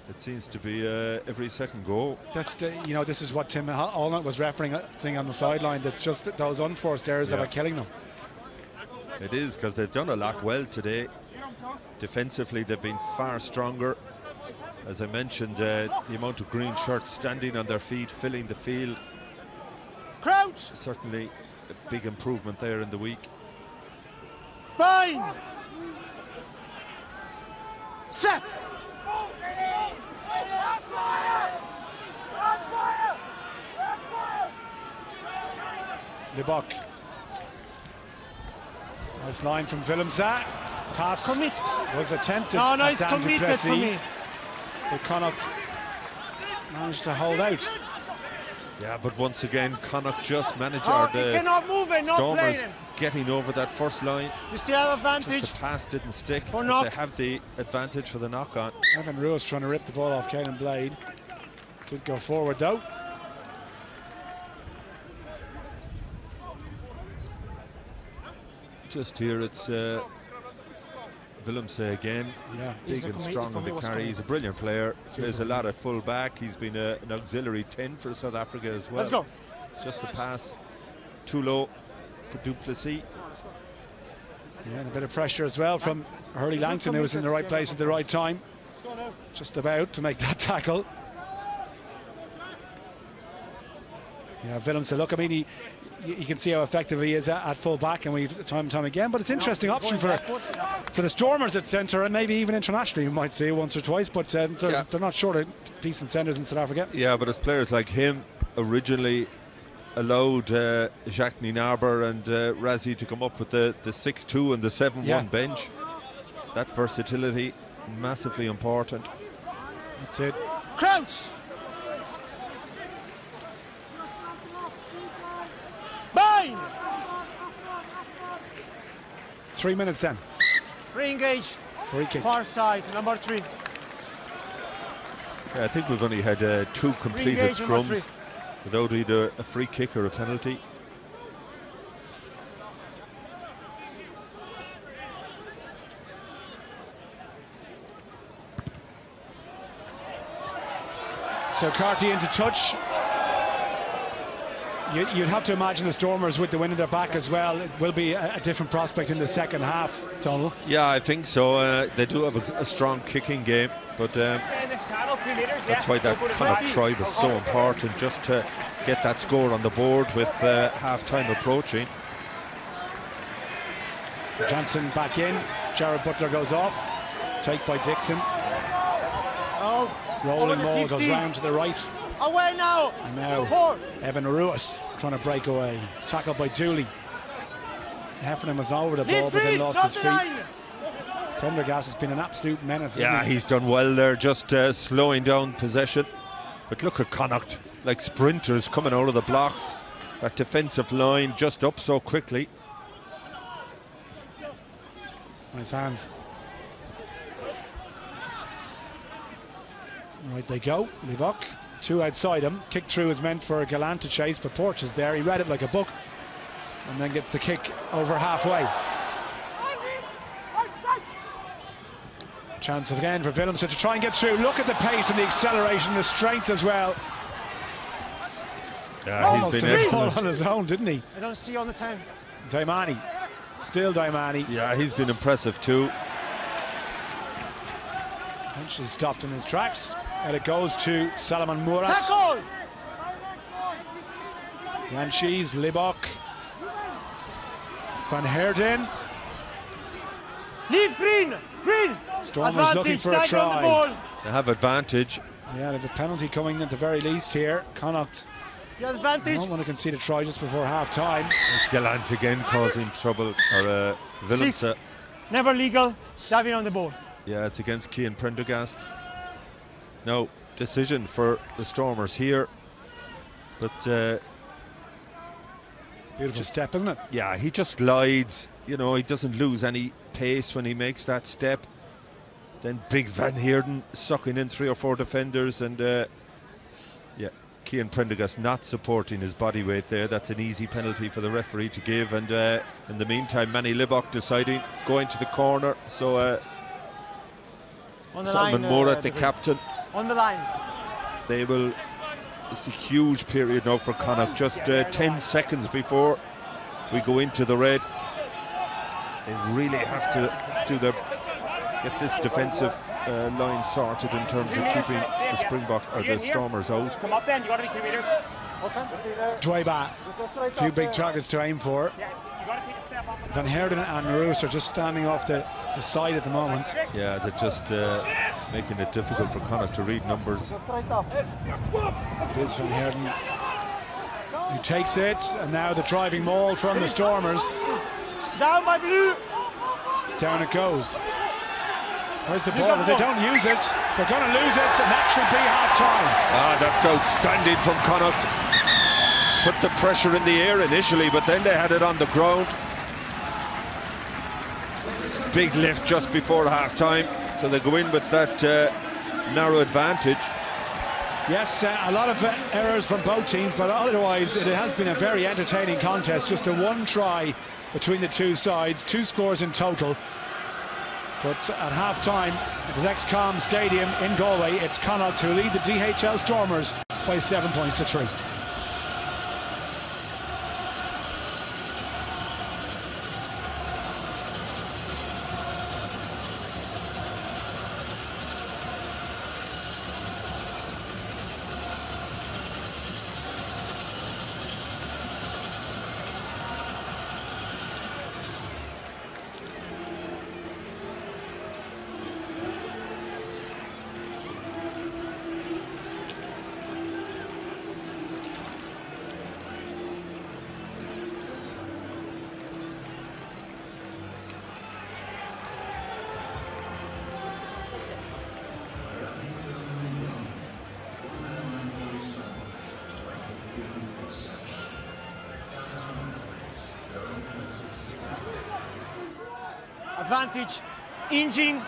it seems to be every second goal. That's the, this is what Tim Allnut was referencing on the sideline. That's just those unforced errors that are killing them. It is, because they've done a lot well today. Defensively, they've been far stronger. As I mentioned, the amount of green shirts standing on their feet, filling the field. Crouch. Certainly a big improvement there in the week. Bind. Set. Libok. Nice line from Willemse. Pass Commit. was attempted. No, at it's Dan committed Duplessis, for me. but Connacht managed to hold out. Yeah, but once again, Connacht just managed Oh, the you cannot move it, not Stormers playing. getting over that first line. You still have advantage. Just the pass didn't stick. For But knock. they have the advantage for the knock-on. Evan Ruiz trying to rip the ball off Caelan Blade. Did go forward though. Just here, it's Willemse again. Yeah. Big and strong on the carry. He's a brilliant player. There's a lot of full back. He's been an auxiliary 10 for South Africa as well. Let's go. Just a pass too low for Duplessis. Yeah, and a bit of pressure as well from Hurley Langton, who was in the right place at the right time. Just about to make that tackle. Yeah, Willems said, look, I mean, you can see how effective he is at full back, and we've time and time again. But it's an interesting option for the Stormers at centre, and maybe even internationally, you might see it once or twice. But they're not short of decent centres in South Africa. Yeah, but it's players like him originally allowed Jacques Nienaber and Razzie to come up with the 6-2 and the 7-1 bench. That versatility, massively important. That's it. Crouch! Bind! 3 minutes then. Re-engage. Free kick. Far side, number 3. Yeah, I think we've only had 2 completed Re-engage, number scrums 3. without either a free kick or a penalty. So Carty into touch. You'd have to imagine the Stormers with the wind in their back as well. It will be a different prospect in the second half, Donald. Yeah, I think so. They do have a strong kicking game, but that's why that Connacht try was so important, just to get that score on the board with half-time approaching. So Johnson back in. Jared Butler goes off. Take by Dixon. Rolling ball goes round to the right. Away now! And now 4. Evan Ruiz trying to break away. Tackled by Dooley. Heffernan was over the ball, but then lost his feet. Prendergast has been an absolute menace. Yeah, he's done well there, just slowing down possession. But look at Connacht, like sprinters coming out of the blocks. That defensive line just up so quickly. Nice hands. Right they go. Livock, 2 outside him. Kick through is meant for Gallant to chase, but Porch is there. He read it like a book, and then gets the kick over halfway. Chance again for Willems to try and get through. Look at the pace and the acceleration, the strength as well. Yeah, almost he's been a ball excellent on his own, didn't he? I don't see on the 10. Daimani, still Daimani. Yeah, he's been impressive too. Eventually stopped in his tracks, and it goes to Salomon Murat. Tackle! Janschis, Libock, Van Heerden. Leave green! Green! Stormers looking for a stand on the try. ball. They have advantage. Yeah, they have a penalty coming at the very least here. Connacht You have advantage. don't want to concede a try just before half time. It's Gallant again causing trouble, or Willems. 6. Never legal. Diving on the ball. Yeah, it's against Cian Prendergast. No decision for the Stormers here, but Beautiful step, isn't it? yeah, he just glides. You know, he doesn't lose any pace when he makes that step. Then big Van Heerden sucking in 3 or 4 defenders, and yeah, Cian Prendergast not supporting his body weight there. That's an easy penalty for the referee to give. And in the meantime, Manny Libock deciding going to the corner. So On the Salomon line. Murat, the captain, On the line. they will. It's a huge period now for Connacht. Just 10 seconds before we go into the red. They really have to get this defensive line sorted in terms of keeping the Springbok or the Stormers out. Come up then, you got to be 2 meters. Dwayba, a few big targets to aim for. Van Heerden and Roos are just standing off the side at the moment. Yeah, they're just making it difficult for Connacht to read numbers. It is Van Heerden who takes it, and now the driving maul from the Stormers. Down by blue. Down it goes. Where's the ball? If they don't use it, they're going to lose it, and that should be half-time. Ah, that's outstanding from Connacht. Put the pressure in the air initially, but then they had it on the ground. Big lift just before half-time, so they go in with that narrow advantage. Yes, a lot of errors from both teams, but otherwise it has been a very entertaining contest. Just a 1 try between the 2 sides, 2 scores in total. But at half-time at the Dexcom Stadium in Galway, it's Connacht who lead the DHL Stormers by 7 points to 3. advantage, hinging.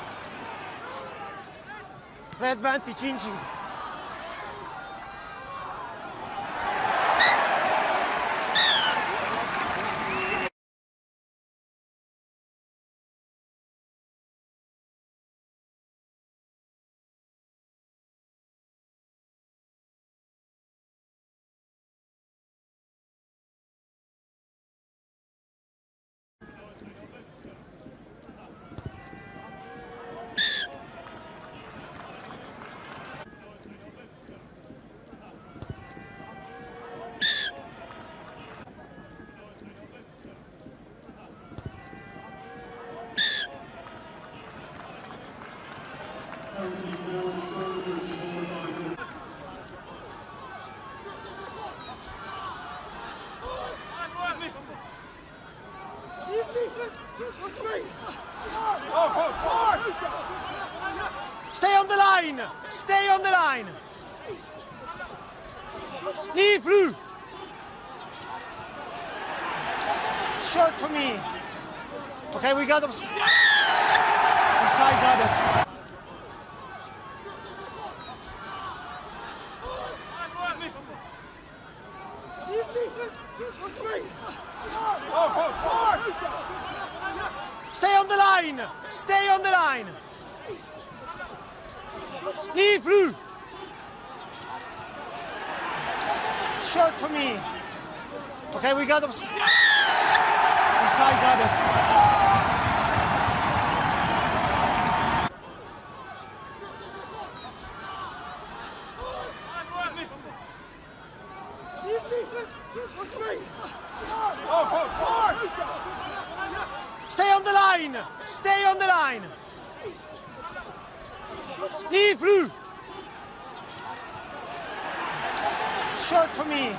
Play advantage, hinging. Stay on the line! Stay on the line! Leave blue! Short for me. Okay, we got them. Inside got it. Stay on the line! Stay on the line! Leave blue! Short for me. Okay, we got them. Inside got it. Stay on the line! Stay on the line! Leave blue! Short for me.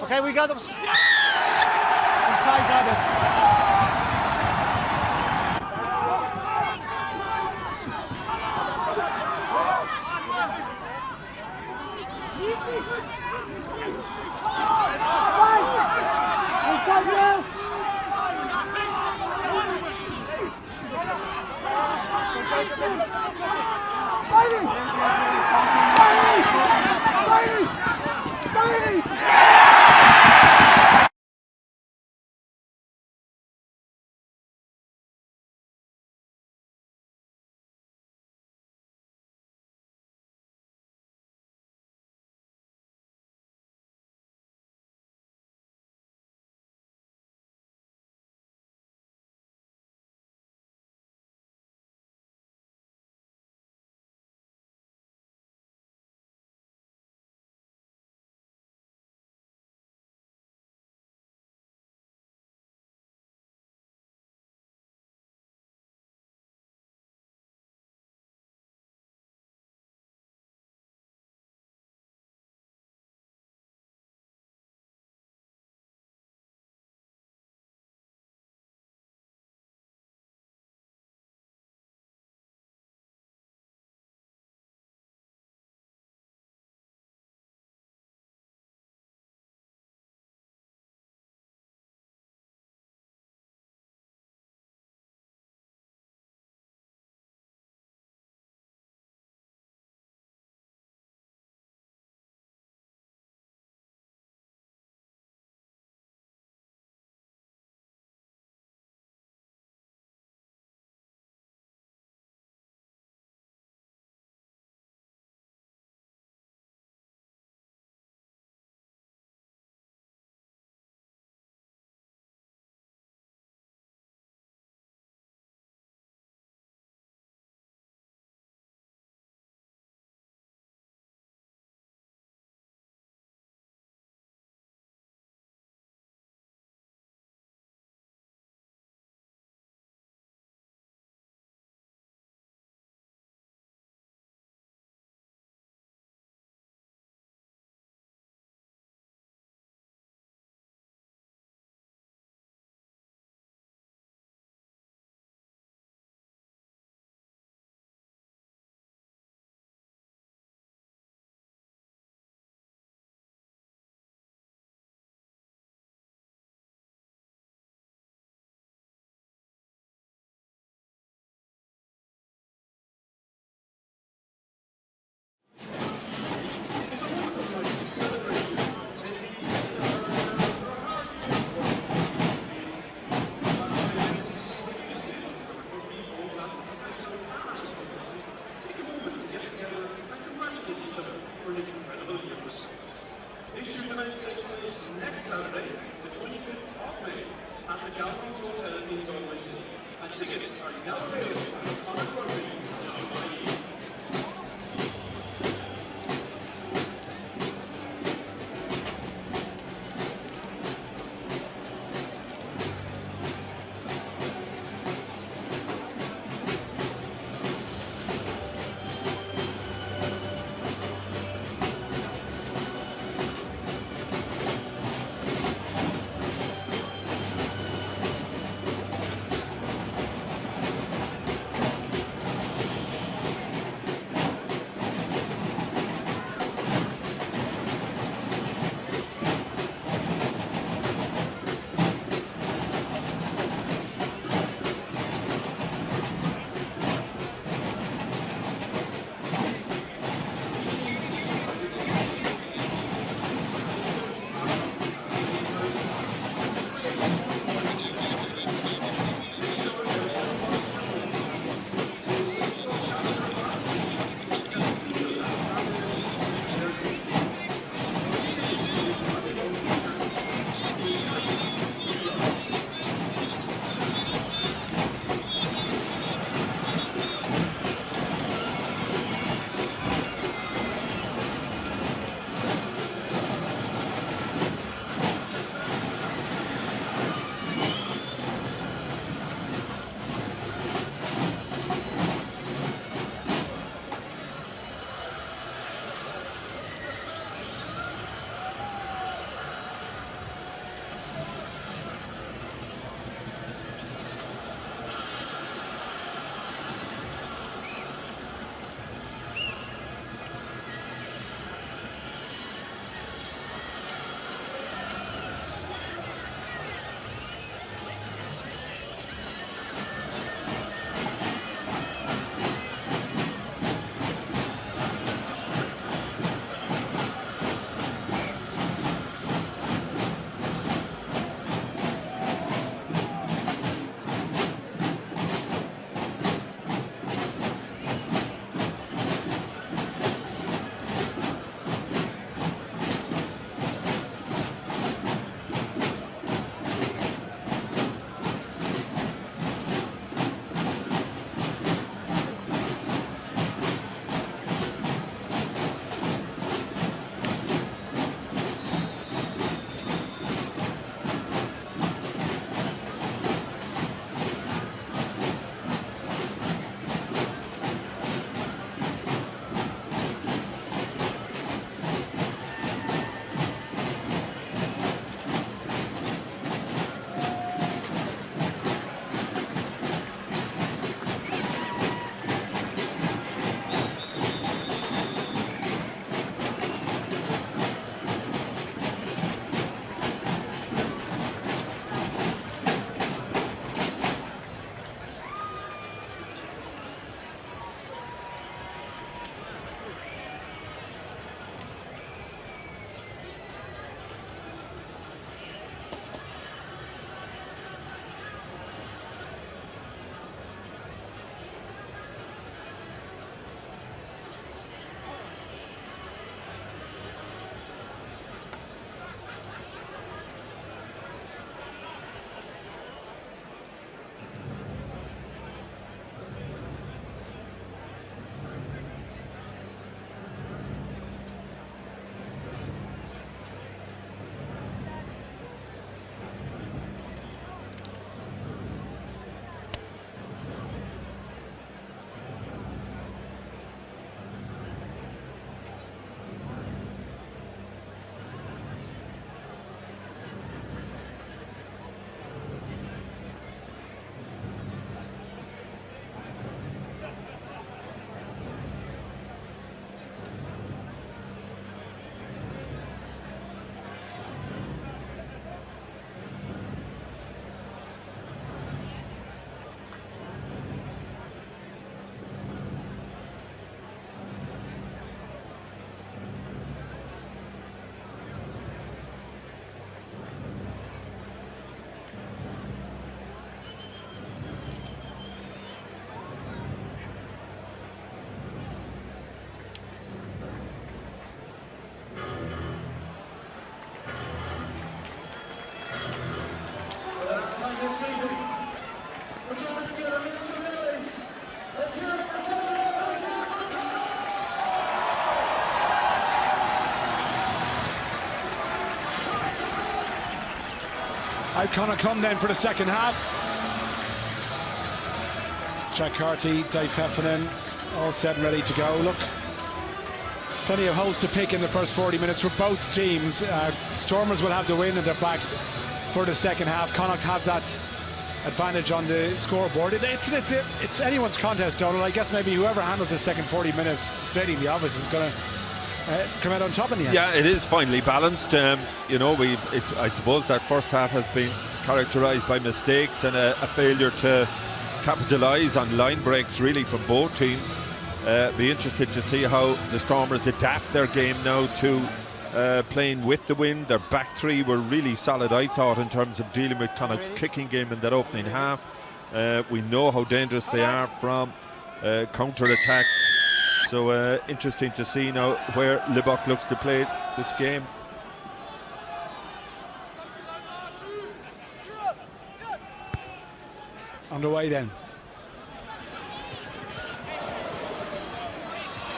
Okay, we got them. Inside got it. Fighting! Out Connacht come then for the second half. Jack Carty, Dave Heffernan, all set and ready to go. Look, plenty of holes to pick in the first 40 minutes for both teams. Stormers will have the win in their backs for the second half. Connacht have that advantage on the scoreboard. It's anyone's contest, Donald. I guess maybe whoever handles the second 40 minutes, stating the obvious, is going to come out on top in the end. Yeah, it is finely balanced. You know, I suppose that first half has been characterised by mistakes and a failure to capitalise on line breaks, really, from both teams. Be interested to see how the Stormers adapt their game now to playing with the wind. Their back three were really solid, I thought, in terms of dealing with Connacht's kicking game in that opening half. We know how dangerous they are from counter-attack. So interesting to see now where Lubbock looks to play this game. Underway then.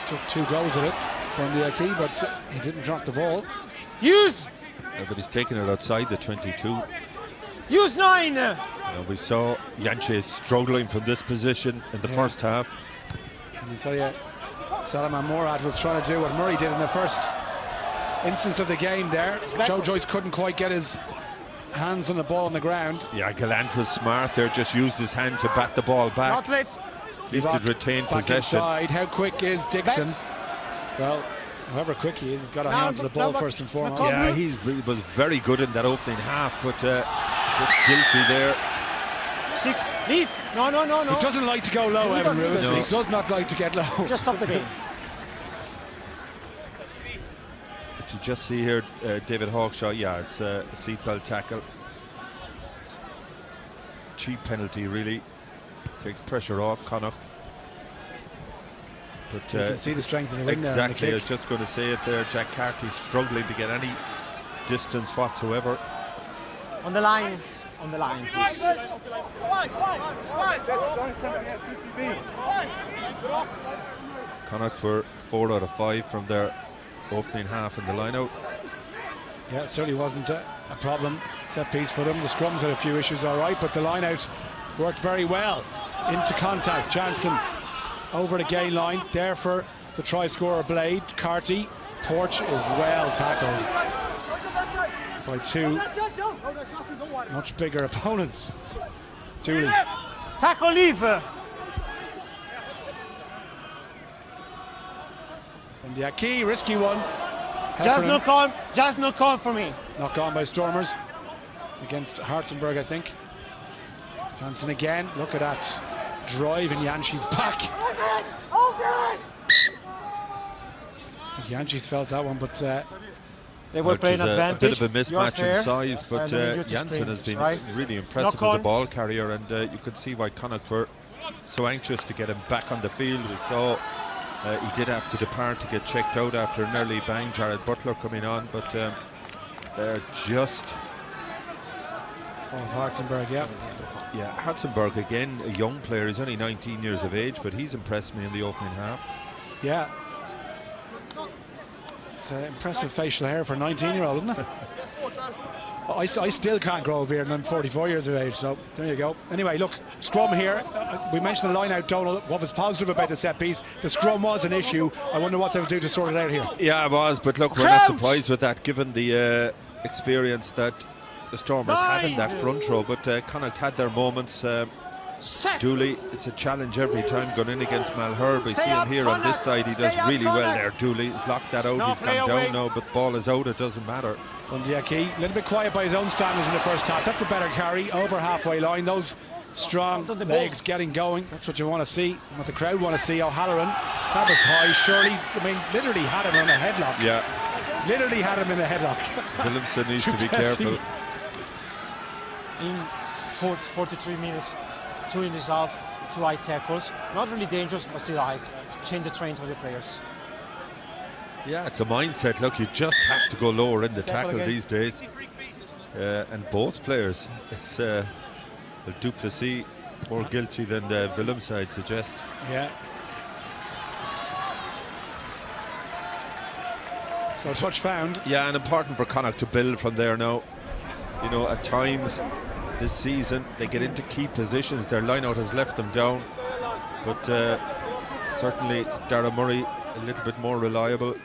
Took 2 goals at it, Bundyaki, but he didn't drop the ball. Use! But he's taken it outside the 22. Use 9! We saw Janche struggling from this position in the first half. I can tell you, Salman Morad was trying to do what Murray did in the first instance of the game there. Joe Joyce couldn't quite get his hands on the ball on the ground. Yeah, Gallant was smart there, just used his hand to bat the ball back. Not left. At least it retained back possession. Inside. How quick is Dixon? Well, however quick he is, he's got a hand to the ball first and foremost. Yeah, he was very good in that opening half, but just guilty there. 6, leave. No. He doesn't like to go low, Evan Lewis. No. He does not like to get low. Just stop the game. But you just see here, David Hawkshaw, yeah, it's a seatbelt tackle. Cheap penalty, really. Takes pressure off Connacht. But you can see the strength of the wing exactly, there. I was just going to say it there. Jack Carty struggling to get any distance whatsoever. On the line, please. Connacht were 4 out of 5 from their opening half in the line-out. Yeah, it certainly wasn't a problem. Set piece for them. The scrums had a few issues, all right, but the line-out worked very well. Into contact, Jansen over the gain line, there for the try scorer Blade. Carty, Porch is well tackled by 2 much bigger opponents. Dooley. Tackle, leave. And the key, risky one. Just no call for me. Knock on by Stormers against Hartzenberg, I think. Johnson again, look at that drive in Yancey's back. Yancey's felt that one, but they were playing advantage. A bit of a mismatch in size, but Jansen has been really impressive as a ball carrier, and you could see why Connacht were so anxious to get him back on the field. We saw he did have to depart to get checked out after an early bang, Jared Butler coming on, but they're just... Hartzenberg, yeah. Yeah, Hartzenberg again, a young player. He's only 19 years of age, but he's impressed me in the opening half. Yeah. It's impressive facial hair for a 19-year-old, isn't it? I still can't grow a beard and I'm 44 years of age, so there you go. Anyway, look, scrum here. We mentioned the line out, Donald. What was positive about the set piece? The scrum was an issue. I wonder what they'll do to sort it out here. Yeah, it was, but look, we're not surprised with that, given the experience that the Stormers had in that front row, but Connacht had their moments. Dooley, it's a challenge every time going in against Malherbe. We see him here on this side, he does really well there. Dooley, he's locked that out, he's gone down now, but ball is out, it doesn't matter. Bundyaki, a little bit quiet by his own standards in the first half. That's a better carry, over halfway line. Those strong legs getting going, that's what you want to see, what the crowd want to see. O'Halloran, that was high, surely, I mean, literally had him in a headlock. Yeah. Literally had him in a headlock. Williamson needs to be careful. In 43 minutes, 2 in this half, 2 high tackles. Not really dangerous, but still high. Change the train for the players. Yeah, it's a mindset. Look, you just have to go lower in the tackle these days. And both players, it's Duplessis more guilty than the Willems, I'd suggest. Yeah. So touch found. Yeah, and important for Connacht to build from there now. You know, at times this season they get into key positions. Their line-out has left them down, but certainly Dara Murray a little bit more reliable.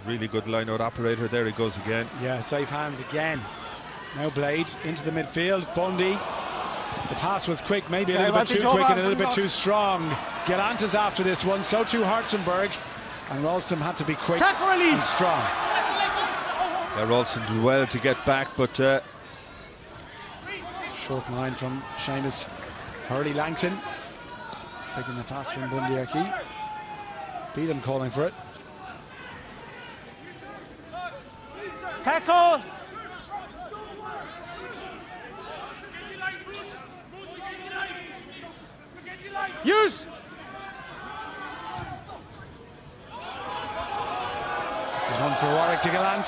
Really good line-out operator. There he goes again. Yeah, safe hands again. Now Blade into the midfield. Bundy. The pass was quick, maybe a little bit too quick and a little bit too strong. Gallant is after this one, so too Hartzenberg. And Ralston had to be quick and strong. Yeah, Ralston did well to get back, but short line from Seamus Hurley Langton. Taking the pass from Bundy Aki. Beatham calling for it. Tackle! Use! This is one for Warwick to Gallant.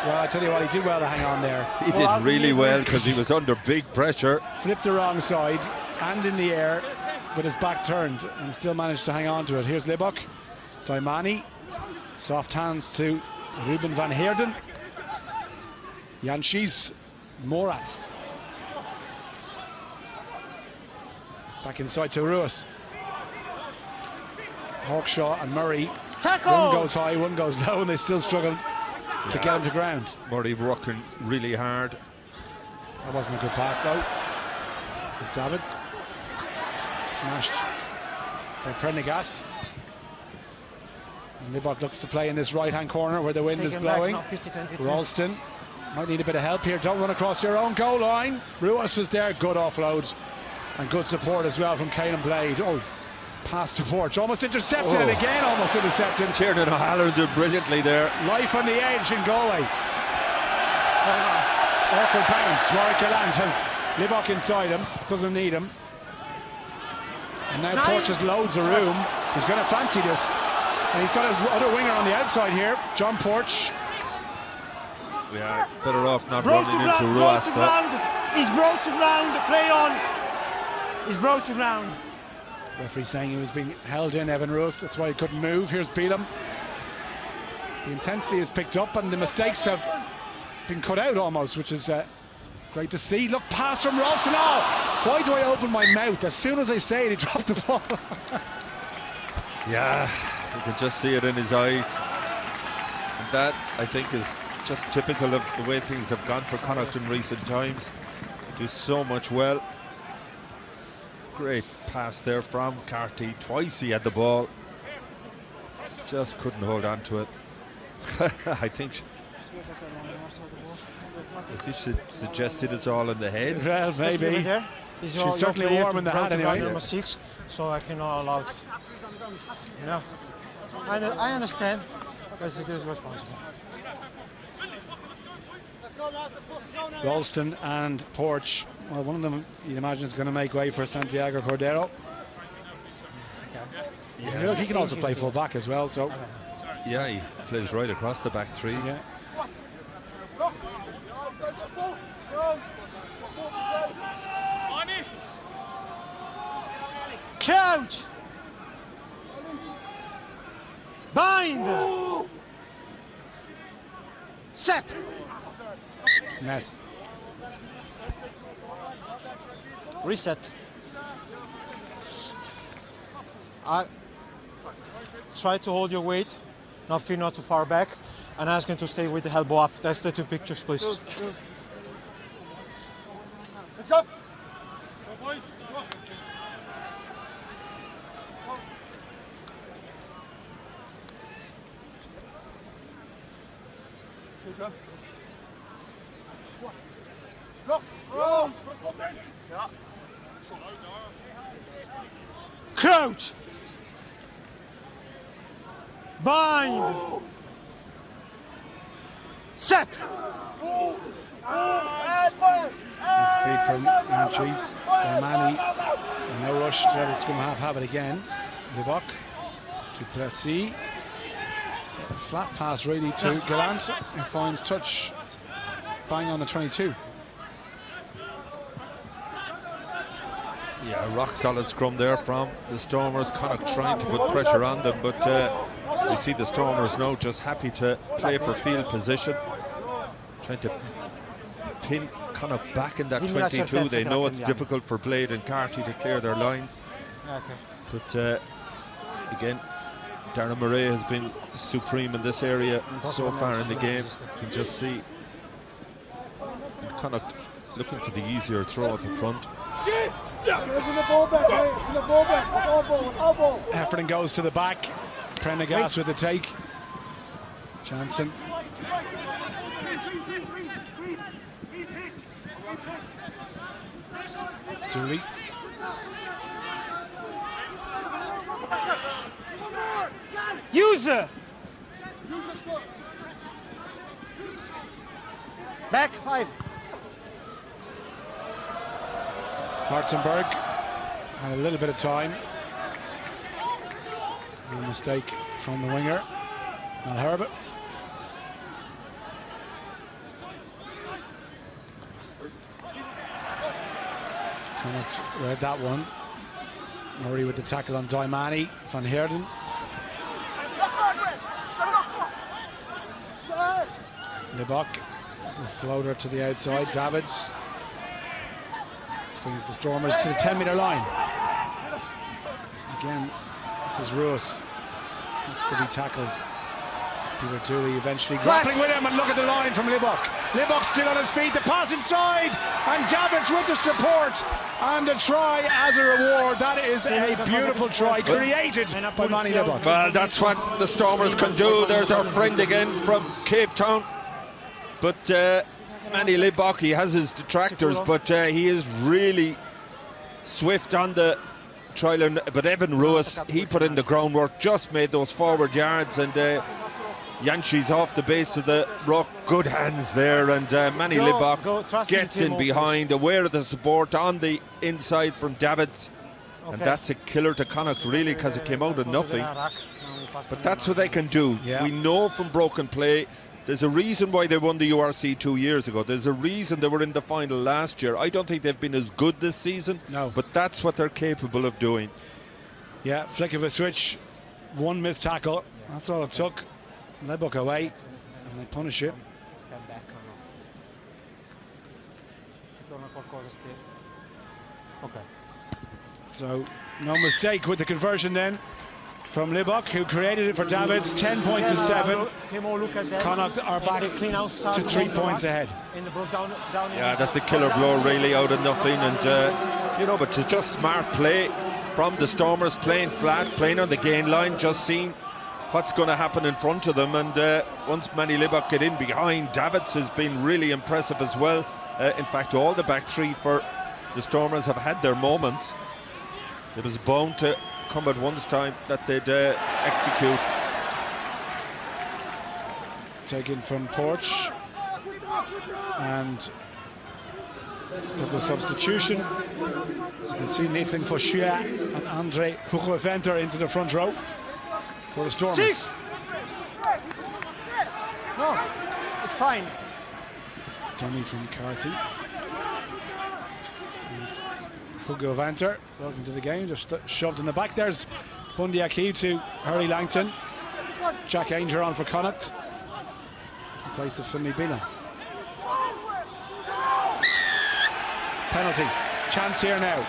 Well, I tell you what, he did well to hang on there. He did really well because he was under big pressure. Flipped the wrong side and in the air with his back turned and still managed to hang on to it. Here's Libbok. Daimani. Soft hands to Ruben van Heerden. Janschis. Morat. Back inside to Ruas. Hawkshaw and Murray. Tackle! One goes high, one goes low, and they still struggle to get him to ground. Murray working really hard. That wasn't a good pass though. It's Davids. Smashed by Prendergast. And Libbok looks to play in this right hand corner where the wind is blowing. Ralston might need a bit of help here. Don't run across your own goal line. Ruas was there. Good offload and good support as well from Caelan Blade. Oh, pass to Porch. Almost intercepted and again almost intercepted. Tiernan O'Halloran did brilliantly there. Life on the edge in Galway. Awkward bounce. Warwick Gallant has Libbok inside him. Doesn't need him. And now Porch has loads of room. He's going to fancy this. And he's got his other winger on the outside here, John Porch. We are better off not running into Ruas. He's brought to ground. Play on. He's brought to ground. Referee saying he was being held in, Evan Ruas. That's why he couldn't move. Here's Beelum. The intensity is picked up and the mistakes have been cut out almost, which is great to see. Look, pass from Ralston. Oh, why do I open my mouth? As soon as I say it, he dropped the ball. Yeah, you can just see it in his eyes. And that, I think, is just typical of the way things have gone for Connacht in recent times. They do so much well. Great pass there from Carty. Twice he had the ball. Just couldn't hold on to it. I think she suggested it's all in the head. Well, maybe. She's certainly warm in the hat anyway. Number 6, so I cannot allow it. You know, I understand, but it is responsible. Ralston and Porch. Well, one of them, you'd imagine, is going to make way for Santiago Cordero. Yeah. He can also play full back as well. So, yeah, he plays right across the back three. Yeah. Couch. Bind. Set. Mess. Reset. Try to hold your weight, not feel not too far back, and ask him to stay with the elbow up. That's the 2 pictures, please. Let's go. Crouch. Bind. Set. This feed from Manchis. Daimani. No rush to let the scrum half have it again. Libbok to Plessis. So a flat pass really to Gallant, who finds touch bang on the 22. Yeah, rock solid scrum there from the Stormers. Connacht trying to put pressure on them, but you see the Stormers now just happy to play for field position, trying to him kind of back in that 22. They know it's difficult for Blade and Carty to clear their lines. Okay. But again, Darren Murray has been supreme in this area so far in the game. You can just see Connacht looking for the easier throw at the front. Heffernan goes to the back. Prendergast with the take. Jansen. Dooley. User! Back 5. Hartzenberg had a little bit of time. No mistake from the winger. Al Herbert. Connacht read that one. Murray with the tackle on Daimani. Van Heerden. Libok, the floater to the outside. Davids brings the Stormers to the 10-metre line. Again, this is Ruiz. Needs to be tackled. Peter Dooley eventually grappling with him, and look at the line from Libok. Libok still on his feet, the pass inside, and Davids with the support, and a try as a reward. That is a beautiful try created by Manny Libok. Well, that's what the Stormers can do. There's our friend again from Cape Town. But Manny Libok, he has his detractors, but he is really swift on the trial. But Evan Ruiz, he put in the groundwork, just made those forward yards, and Yancey's off the base of the ruck. Good hands there, and Manny Libok gets in behind, aware of the support on the inside from Davids. And that's a killer to Connacht, really, because it came out of nothing. But that's what they can do. Yeah. We know from broken play. There's a reason why they won the URC 2 years ago. There's a reason they were in the final last year. I don't think they've been as good this season, but that's what they're capable of doing. Yeah, flick of a switch, one missed tackle. That's all it took. Libok away, and they punish it. Step back Okay. So, no mistake with the conversion then from Libok, who created it for Davids. 10 points to 7. Connacht are back to 3 points ahead. Yeah, that's a killer blow, really, out of nothing. And, you know, but it's just smart play from the Stormers, playing flat, playing on the gain line, just seeing what's going to happen in front of them. And once Manny Libok get in behind, Davids has been really impressive as well. In fact, all the back three for the Stormers have had their moments. It was bound to come at once time that they'd execute. Taken from Porch, and double substitution. As you can see, Nathan Fauchia and Andre Hugoventer into the front row for the Stormers. 6! No, it's fine. Dummy from Carty. Hugo Venter welcome to the game, just shoved in the back. There's Bundy Aki to Hurley Langton. Jack Ainger on for Connacht in place of Finlay Beelan. Penalty. Chance here now.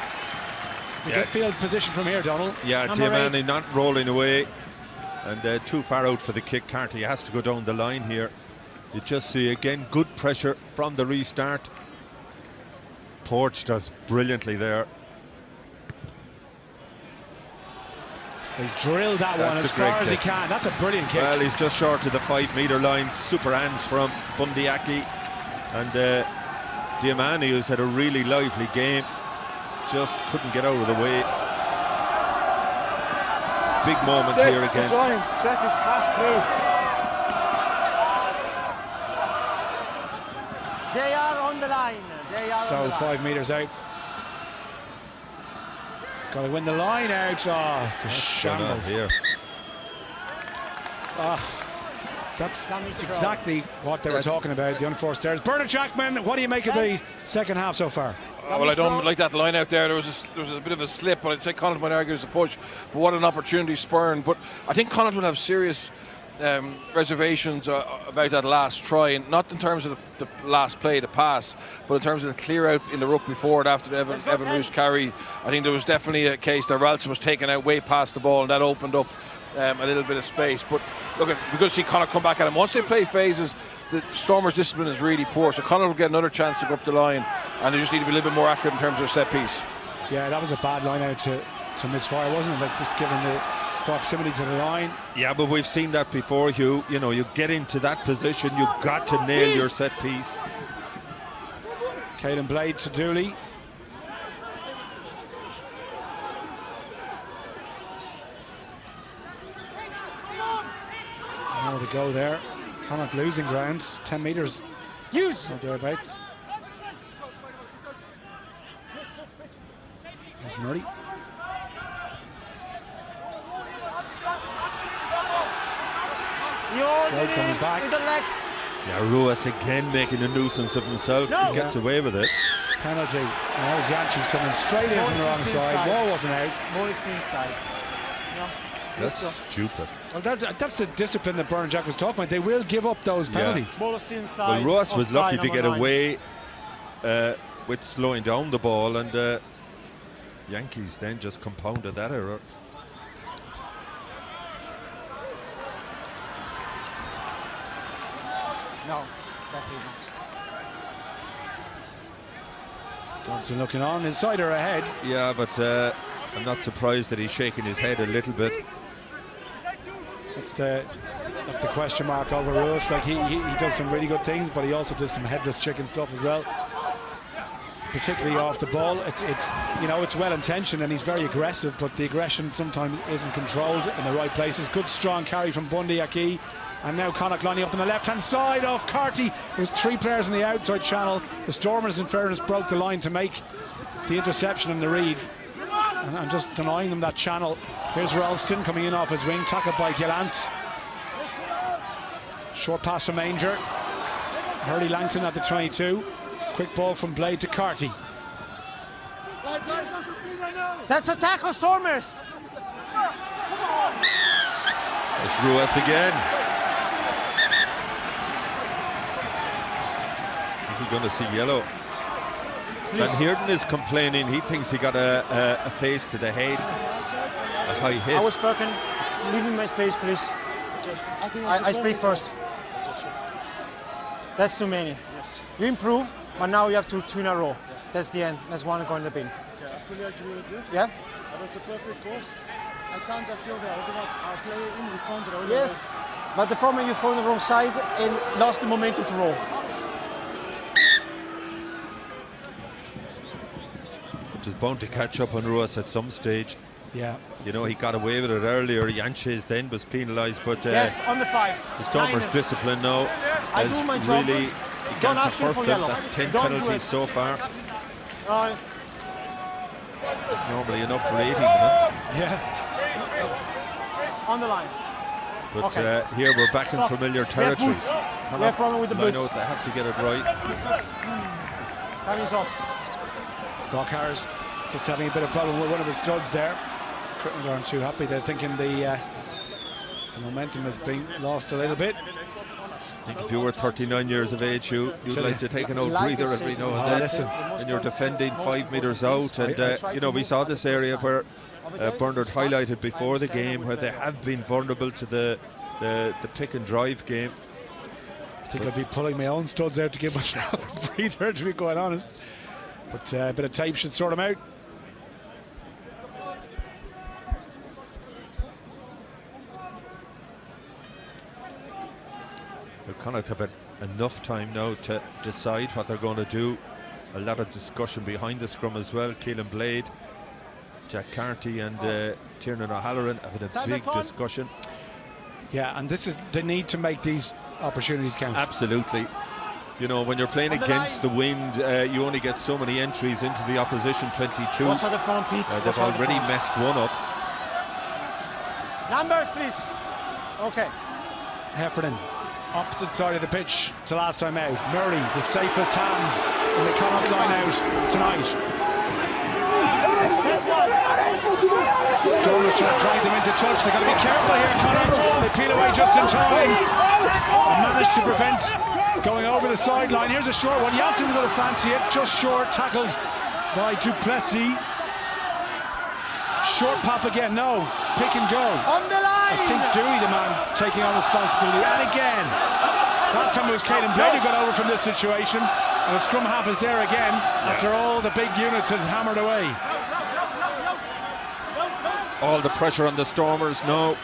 Good field position from here, Donald. Yeah, Diamani not rolling away, and too far out for the kick. Carty has to go down the line here. You just see again good pressure from the restart. Porch does brilliantly there. He's drilled that one as far as he can. That's a brilliant kick. Well, he's just short of the 5 metre line. Super hands from Bundy Aki. And Diamani, who's had a really lively game, just couldn't get out of the way. Big moment here again. Check his path through. They are on the line. So 5 metres out. Got to win the line out. Oh, it's a shambles here. That's exactly what they were talking about, the unforced errors. Bernard Jackman, what do you make of the second half so far? Well, I don't like that line out there. There was a bit of a slip, but I'd say Connacht might argue it's a push. But what an opportunity spurned. But I think Connacht will have serious reservations about that last try, and not in terms of the last play, the pass, but in terms of the clear out in the ruck before it after the Evan Roos carry. I think there was definitely a case that Ralston was taken out way past the ball, and that opened up a little bit of space. But look, we're going to see Connacht come back at him. Once they play phases, the Stormers' discipline is really poor, so Connacht will get another chance to go up the line, and they just need to be a little bit more accurate in terms of their set piece. Yeah, that was a bad line out to misfire, wasn't it? Like, just given the proximity to the line. Yeah, but we've seen that before, Hugh. You know, you get into that position, you've got to nail your set piece. Caelan Blade to Dooley. More to go there. Connacht losing ground, 10 metres. Or thereabouts. There's Murray. Slow coming back. With the legs. Yeah, Ruas again making a nuisance of himself. He gets away with it. Penalty. And that was Janči's coming straight in from the wrong side. Ball wasn't out. Ball is inside. That's stupid. Well, that's the discipline that Byrne Jack was talking about. They will give up those penalties. Ball is inside. Well, Ruas was lucky to get away with slowing down the ball, and Yankees then just compounded that error. No, definitely not. Thompson looking on, inside or ahead. Yeah, but I'm not surprised that he's shaking his head a little bit. That's the question mark over Ruas. Like, he does some really good things, but he also does some headless chicken stuff as well. Particularly off the ball. It's you know, it's well intentioned and he's very aggressive, but the aggression sometimes isn't controlled in the right places. Good strong carry from Bundy Aki. And now Connacht lining up on the left-hand side of Carty. There's three players in the outside channel. The Stormers, in fairness, broke the line to make the interception and the read. And just denying them that channel. Here's Ralston coming in off his wing, tackled by Gillants. Short pass from Ainger. Hurley Langton at the 22. Quick ball from Blade to Carty. That's a tackle, Stormers. It's Ruas again. Is he going to see yellow? Van Heerden is complaining. He thinks he got a face to the head. A high hit. I was spoken. Leave me my space, please. I speak first. That's too many. Yes. You improve, but now you have two in a row. That's the end. That's one going in the bin. Okay, I fully agree with you. Yeah? That was the perfect call. At times I feel that I play in with control. Yes, but the problem is you fall on the wrong side and lost the momentum to roll. Just bound to catch up on Ruas at some stage. Yeah. You know, he got away with it earlier. Janči's then was penalised, but yes, on the 5. the Stormers' discipline now I do my job. really Don't began ask to me hurt for them. yellow. That's 10 Don't do penalties it. so far. It's normally enough for 80 minutes. Yeah. On the line. But Okay. here we're back in Stop. familiar We have territory. boots. We have problem with the line boots. out, they have to get it right. Time is off. Doc Harris just having a bit of problem with one of his studs there. Crichton aren't too happy. They're thinking the momentum has been lost a little bit. I think if you were 39 years of age, you'd like to take an old Like breather I every said, now and oh, then. listen. And you're defending 5 metres out, and you know, we saw this area where Bernard highlighted before the game where they have been vulnerable to the pick and drive game. I think I'd be pulling my own studs out to give myself a breather, to be quite honest. But a bit of tape should sort them out. Connacht have had enough time now to decide what they're going to do. A lot of discussion behind the scrum as well. Caelan Blade, Jack Carty and Tiernan O'Halloran having a big discussion. Yeah, and this is the need to make these opportunities count. Absolutely. You know, when you're playing against the wind, you only get so many entries into the opposition 22. Watch out the front, Pete. They've already messed one up. Numbers, please. Okay. Heffernan, opposite side of the pitch to last time out. Murray, the safest hands in the Connacht line out tonight. Stormers trying to drag them into touch. They've got to be careful here. Connacht, they peel away just in time and managed to prevent going over the sideline. Here's a short one. Janssen's going to fancy it, just short, tackled by Duplessis. Short pop again, no, pick and go. On the line! I think Dewey, the man, taking on responsibility. And again, last time it was Caelan Blade who got over from this situation. And the scrum half is there again after all the big units had hammered away. All the pressure on the Stormers, no.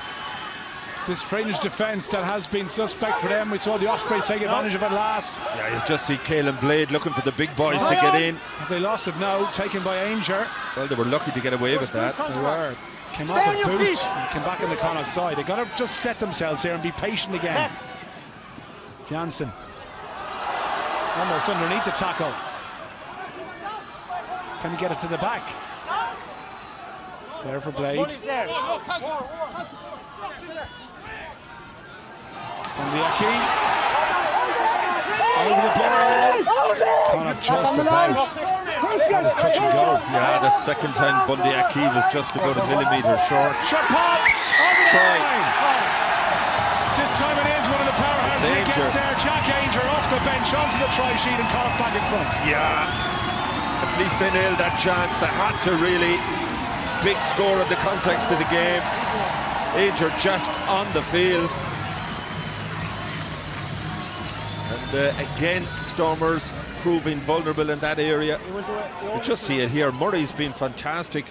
This fringe defence that has been suspect for them. We saw the Ospreys take advantage of it last. Yeah, you just see Caelan Blade looking for the big boys to get in. Have they lost it? No, taken by Ainger. Well, they were lucky to get away with that. They were. Came off a boot and came back on the Connacht side. They've got to just set themselves here and be patient again. Janssen. Almost underneath the tackle. Can he get it to the back? It's there for Blade. Bondiaki. Over the ball. Connacht just about. That is touch and go. Yeah, the second time Bondiaki was just about a millimetre short. Shot pop! Try. This time it is one of the powerhouses. He gets there. Jack Ainger off the bench onto the try sheet and Connacht back in front. Yeah. At least they nailed that chance. They had to really. Big score in the context of the game. Ainger just on the field. And again, Stormers proving vulnerable in that area. You just see it here. Murray's been fantastic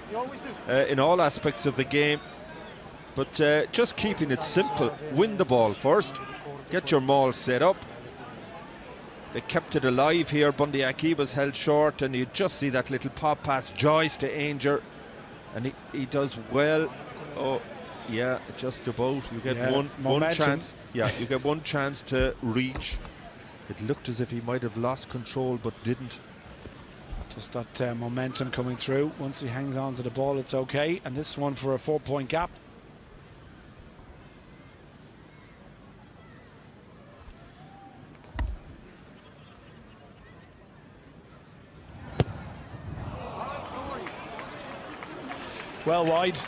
in all aspects of the game. But just keeping it simple. Win the ball first. Get your maul set up. They kept it alive here. Bondiaki was held short, and you just see that little pop pass Joyce to Ainger. And he does well. Oh, yeah, just about. You get one chance. Yeah, you get one chance to reach. It looked as if he might have lost control, but didn't. Just that momentum coming through. Once he hangs on to the ball, it's okay. And this one for a 4-point gap. Well wide.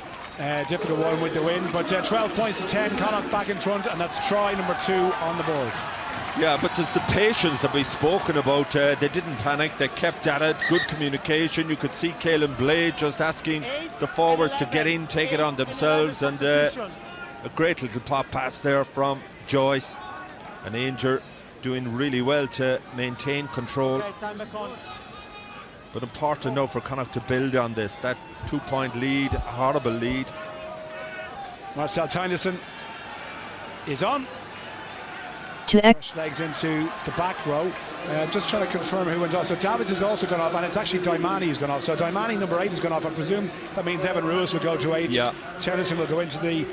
Difficult one with the win, but 12 points to 10. Connacht back in front, and that's try number 2 on the board. Yeah, but there's the patience that we've spoken about. They didn't panic, they kept at it. Good communication. You could see Caelan Blade just asking the forwards to get in, take it on themselves, and a great little pop pass there from Joyce. And Ainger doing really well to maintain control. But important now for Connacht to build on this. That 2-point lead, a horrible lead. Marcel Tyneson is on. Legs into the back row. Just trying to confirm who went off. So Davids has also gone off, and it's actually Daimani who's gone off. So Daimani, number 8, has gone off. I presume that means Evan Ruiz will go to 8. Yeah. Tyneson will go into the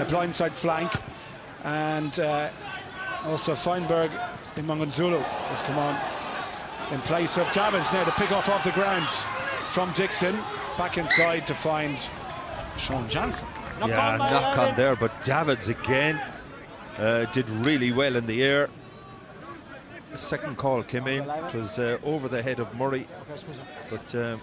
blindside flank. And also Feinberg in Manganzulu has come on in place of Davids now to pick off the ground from Dixon. Back inside to find Sean Janssen. Knock on there, but Davids again did really well in the air. The second call came in. It was over the head of Murray, but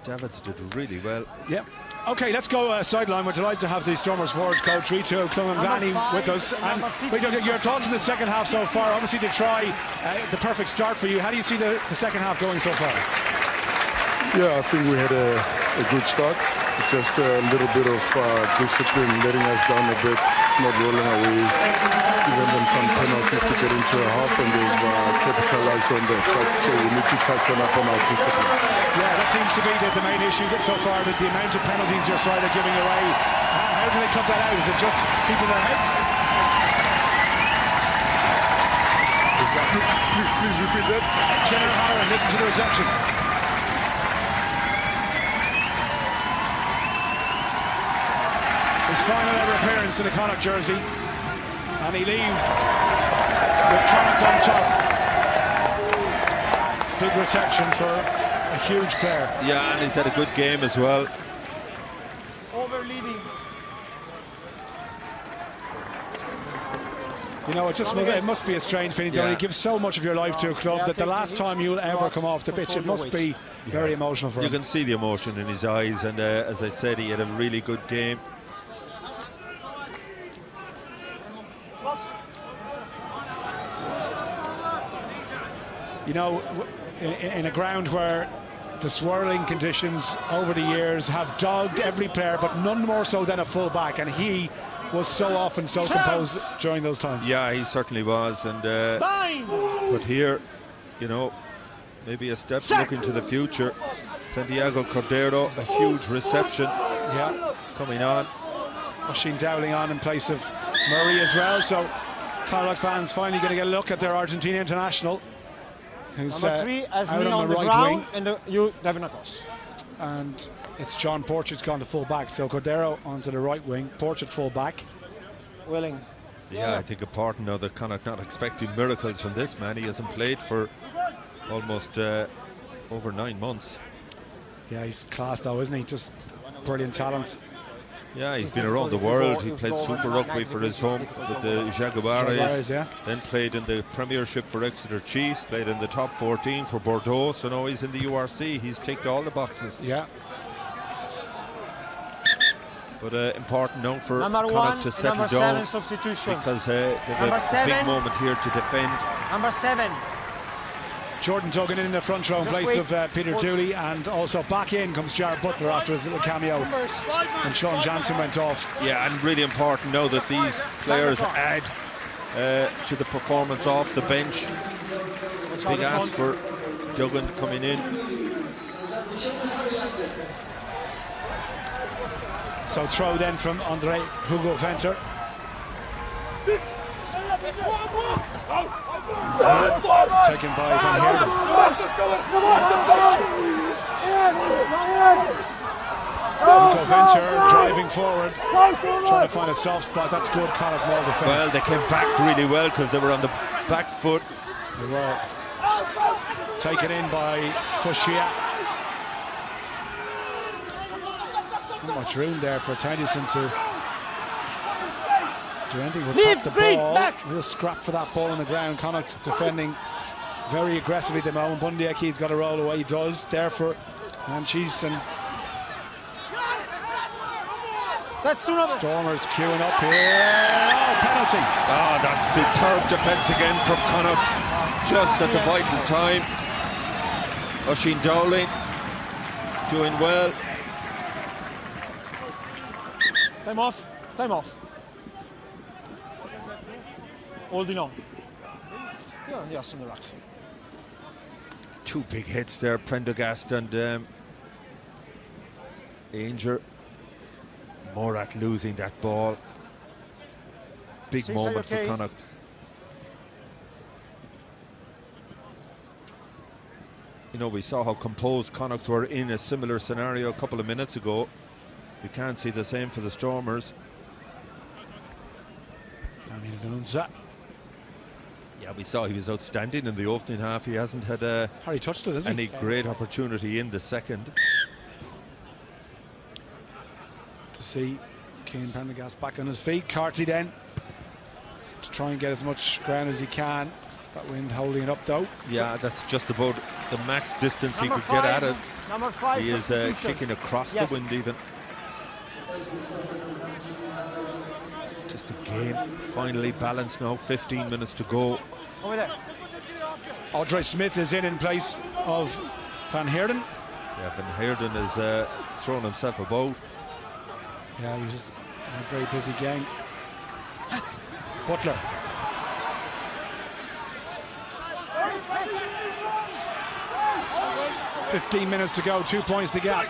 Davids did really well. Yeah. Okay, let's go sideline. We're delighted to have the Stormers forwards coach Rito Klungan-Vani with us. And your thoughts in the second half so far? Obviously, to try the perfect start for you. How do you see the second half going so far? Yeah, I think we had a good start. Just a little bit of discipline, letting us down a bit, not rolling away, giving them some penalties to get into a half, and they've capitalized on that. So we need to tighten up on our discipline. Yeah, that seems to be the main issue so far, with the amount of penalties your side are giving away. How do they cut that out? Is it just keeping their heads? Please repeat that. General Howard, listen to the reception. His final ever appearance in the Connacht jersey, and he leaves with Connacht on top. Big reception for a huge player. Yeah, and he's had a good game as well. Over-leading. You know, it must be a strange feeling. You give so much of your life to a club that the last time you'll ever come off the pitch, it must be very emotional for him. You can see the emotion in his eyes, and as I said, he had a really good game. you know, in a ground where the swirling conditions over the years have dogged every player, but none more so than a full-back, and he was so often so composed during those times. Yeah, he certainly was, and but here, you know, maybe a step looking to the future. Santiago Cordero, a huge reception. Yeah, coming on. Oisin Dowling on in place of Murray as well. So Connacht fans finally going to get a look at their Argentina international, who's number 3 as out me on the right ground, wing, and you Devin across. and it's John Porch who's gone to full back. So Cordero onto the right wing, Porch at full back. Willing. Yeah, I think important now that Connacht not expecting miracles from this man. He hasn't played for almost over 9 months. Yeah, he's class though, isn't he? Just brilliant talent. Yeah, he's been around the world. He played Super Rugby for his home with the Jaguares, yeah. Then played in the Premiership for Exeter Chiefs, played in the top 14 for Bordeaux, so now he's in the URC. He's ticked all the boxes. Yeah. But important now for number Connacht 1, to settle number down, 7 substitution. because they have Number a 7. big moment here to defend. Number 7. Jordan Duggan in the front row in Just place wait. of Peter Dooley, and also back in comes Jared Butler after his little cameo, and Sean Jansen went off. Yeah, and really important now that these players add to the performance off the bench. Big ask for Duggan coming in. So throw then from Andre Hugo Venter. Taken by Van Heerden. Hugo Venter driving forward, trying to find a soft spot. That's good Connacht ball defence. Well, they came back really well because they were on the back foot. They were taken in by Kushia. Not much room there for Tennyson to do anything. We'll tap the ball. Back. Real scrap for that ball on the ground. Connacht defending very aggressively at the moment. Bundiaki's got to roll away. He does. There for Manchis, and That's Stormers queuing up here. Oh, penalty. Oh, that's superb defence again from Connacht, just at the vital time. Oisin Dowling doing well. Time off. Time off. Holding on. Yeah, yes, on the rack. 2 big hits there, Prendergast and Ainger. Morat losing that ball. Big moment for Connacht. You know, we saw how composed Connacht were in a similar scenario a couple of minutes ago. You can't see the same for the Stormers. Daniel Vanunza. Yeah, we saw he was outstanding in the opening half. He hasn't had Harry touched it, hasn't any great opportunity in the second. To see Cian Prendergast back on his feet. Carty then to try and get as much ground as he can. That wind holding it up though. Yeah, that's just about the max distance he Number could get at it. Number 5 He is substitution. kicking across Yes. the wind even. Just the game finally balanced now. 15 minutes to go. Over there. Audrey Smith is in place of Van Heerden. Yeah, Van Heerden has thrown himself about. Yeah, he's just in a very busy game. Butler. "15 minutes to go, 2 points to gap.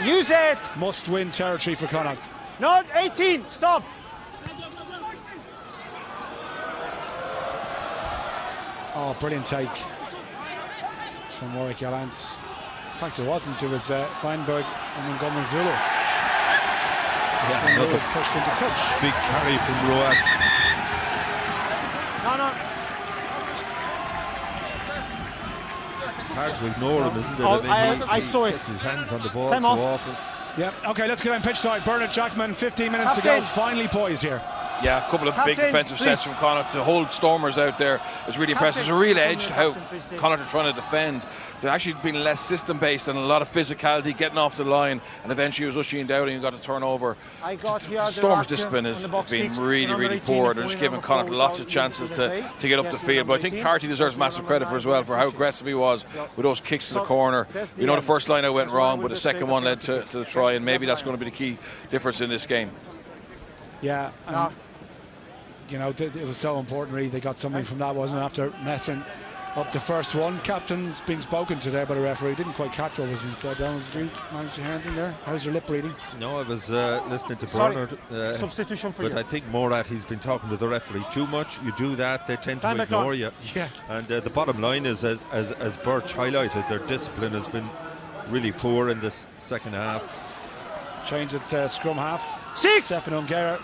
Use it. Must win territory for Connacht." Not 18. Stop. Oh, brilliant take from Warwick Yalance. In fact, it wasn't. It was Feinberg and Montgomery Zulu. Yeah, And another was pushed into touch. big carry from Roat. No. It's hard to ignore him, isn't it? Oh, I mean, I saw he it. gets his hands on the ball Time so off. often. Yeah, okay, let's get on pitch side. Bernard Jackman, 15 minutes to go. Captain. Finally poised here. Yeah, a couple of big defensive sets from Connacht. To hold Stormers out there is really impressive. There's a real edge to how Connacht are trying to defend. They're actually being less system-based and a lot of physicality, getting off the line, and eventually it was Oisin Dowdy and got a turnover. Stormers' discipline has been really poor. They're just giving Connacht lots of chances to get up the field. But I think Carty deserves massive credit for as well for how aggressive he was with those kicks to the corner. We know the first line out went wrong, but the second one led to the try, and maybe that's going to be the key difference in this game. Yeah. You know, it was so important really they got something from that, wasn't it, after messing up the first one. Captain's been spoken to there by the referee. Didn't quite catch what was being said. Did you manage to hear anything there? How's your lip reading? No, I was listening to Bernard. Substitution for you. But I think Morat, he's been talking to the referee too much. You do that, they tend to ignore you. Yeah. And the bottom line is, as Birch highlighted, their discipline has been really poor in this second half. Change at scrum half. 6! Stefan Ungera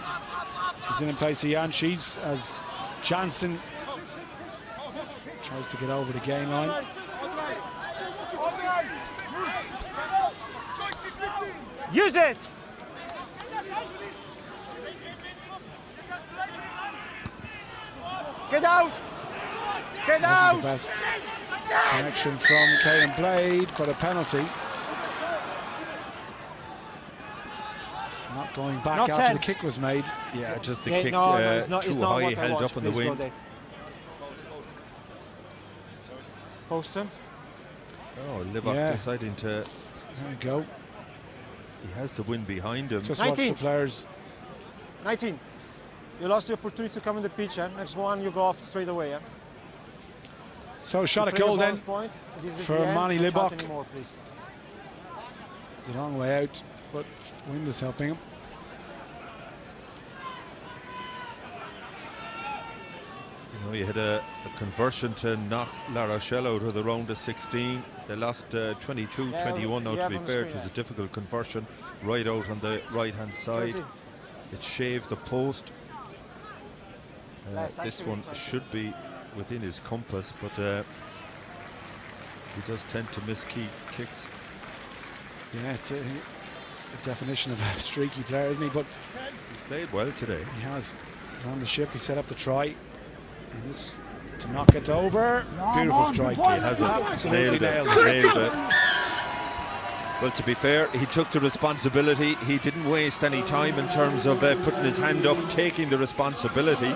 is in place of Jan Sheets as Jansen tries to get over the gain line. Use it! Get out! Get out! The best connection from Caelan Blade, but a penalty. Not going back after the kick was made. Yeah, just the kick too high, held up in the wind. Post him. Oh, Libbok deciding to... There we go. He has the wind behind him. Just watch the players. 19. You lost the opportunity to come in the pitch, and next one you go off straight away. Yeah? So shot a goal then for Manny Libbok. It's a long way out, but wind is helping him. You know, you had a conversion to knock La Rochelle out of the round of 16. They lost 22-21 now, to be fair. It was a difficult conversion right out on the right-hand side. It shaved the post. This one should be within his compass, but he does tend to miss key kicks. Yeah, it's a definition of a streaky player, isn't he? But he's played well today. He has. He's on the ship. He set up the try. And this to knock it over. Beautiful strike. He has it. Absolutely nailed it. Well, to be fair, he took the responsibility. He didn't waste any time in terms of putting his hand up, taking the responsibility.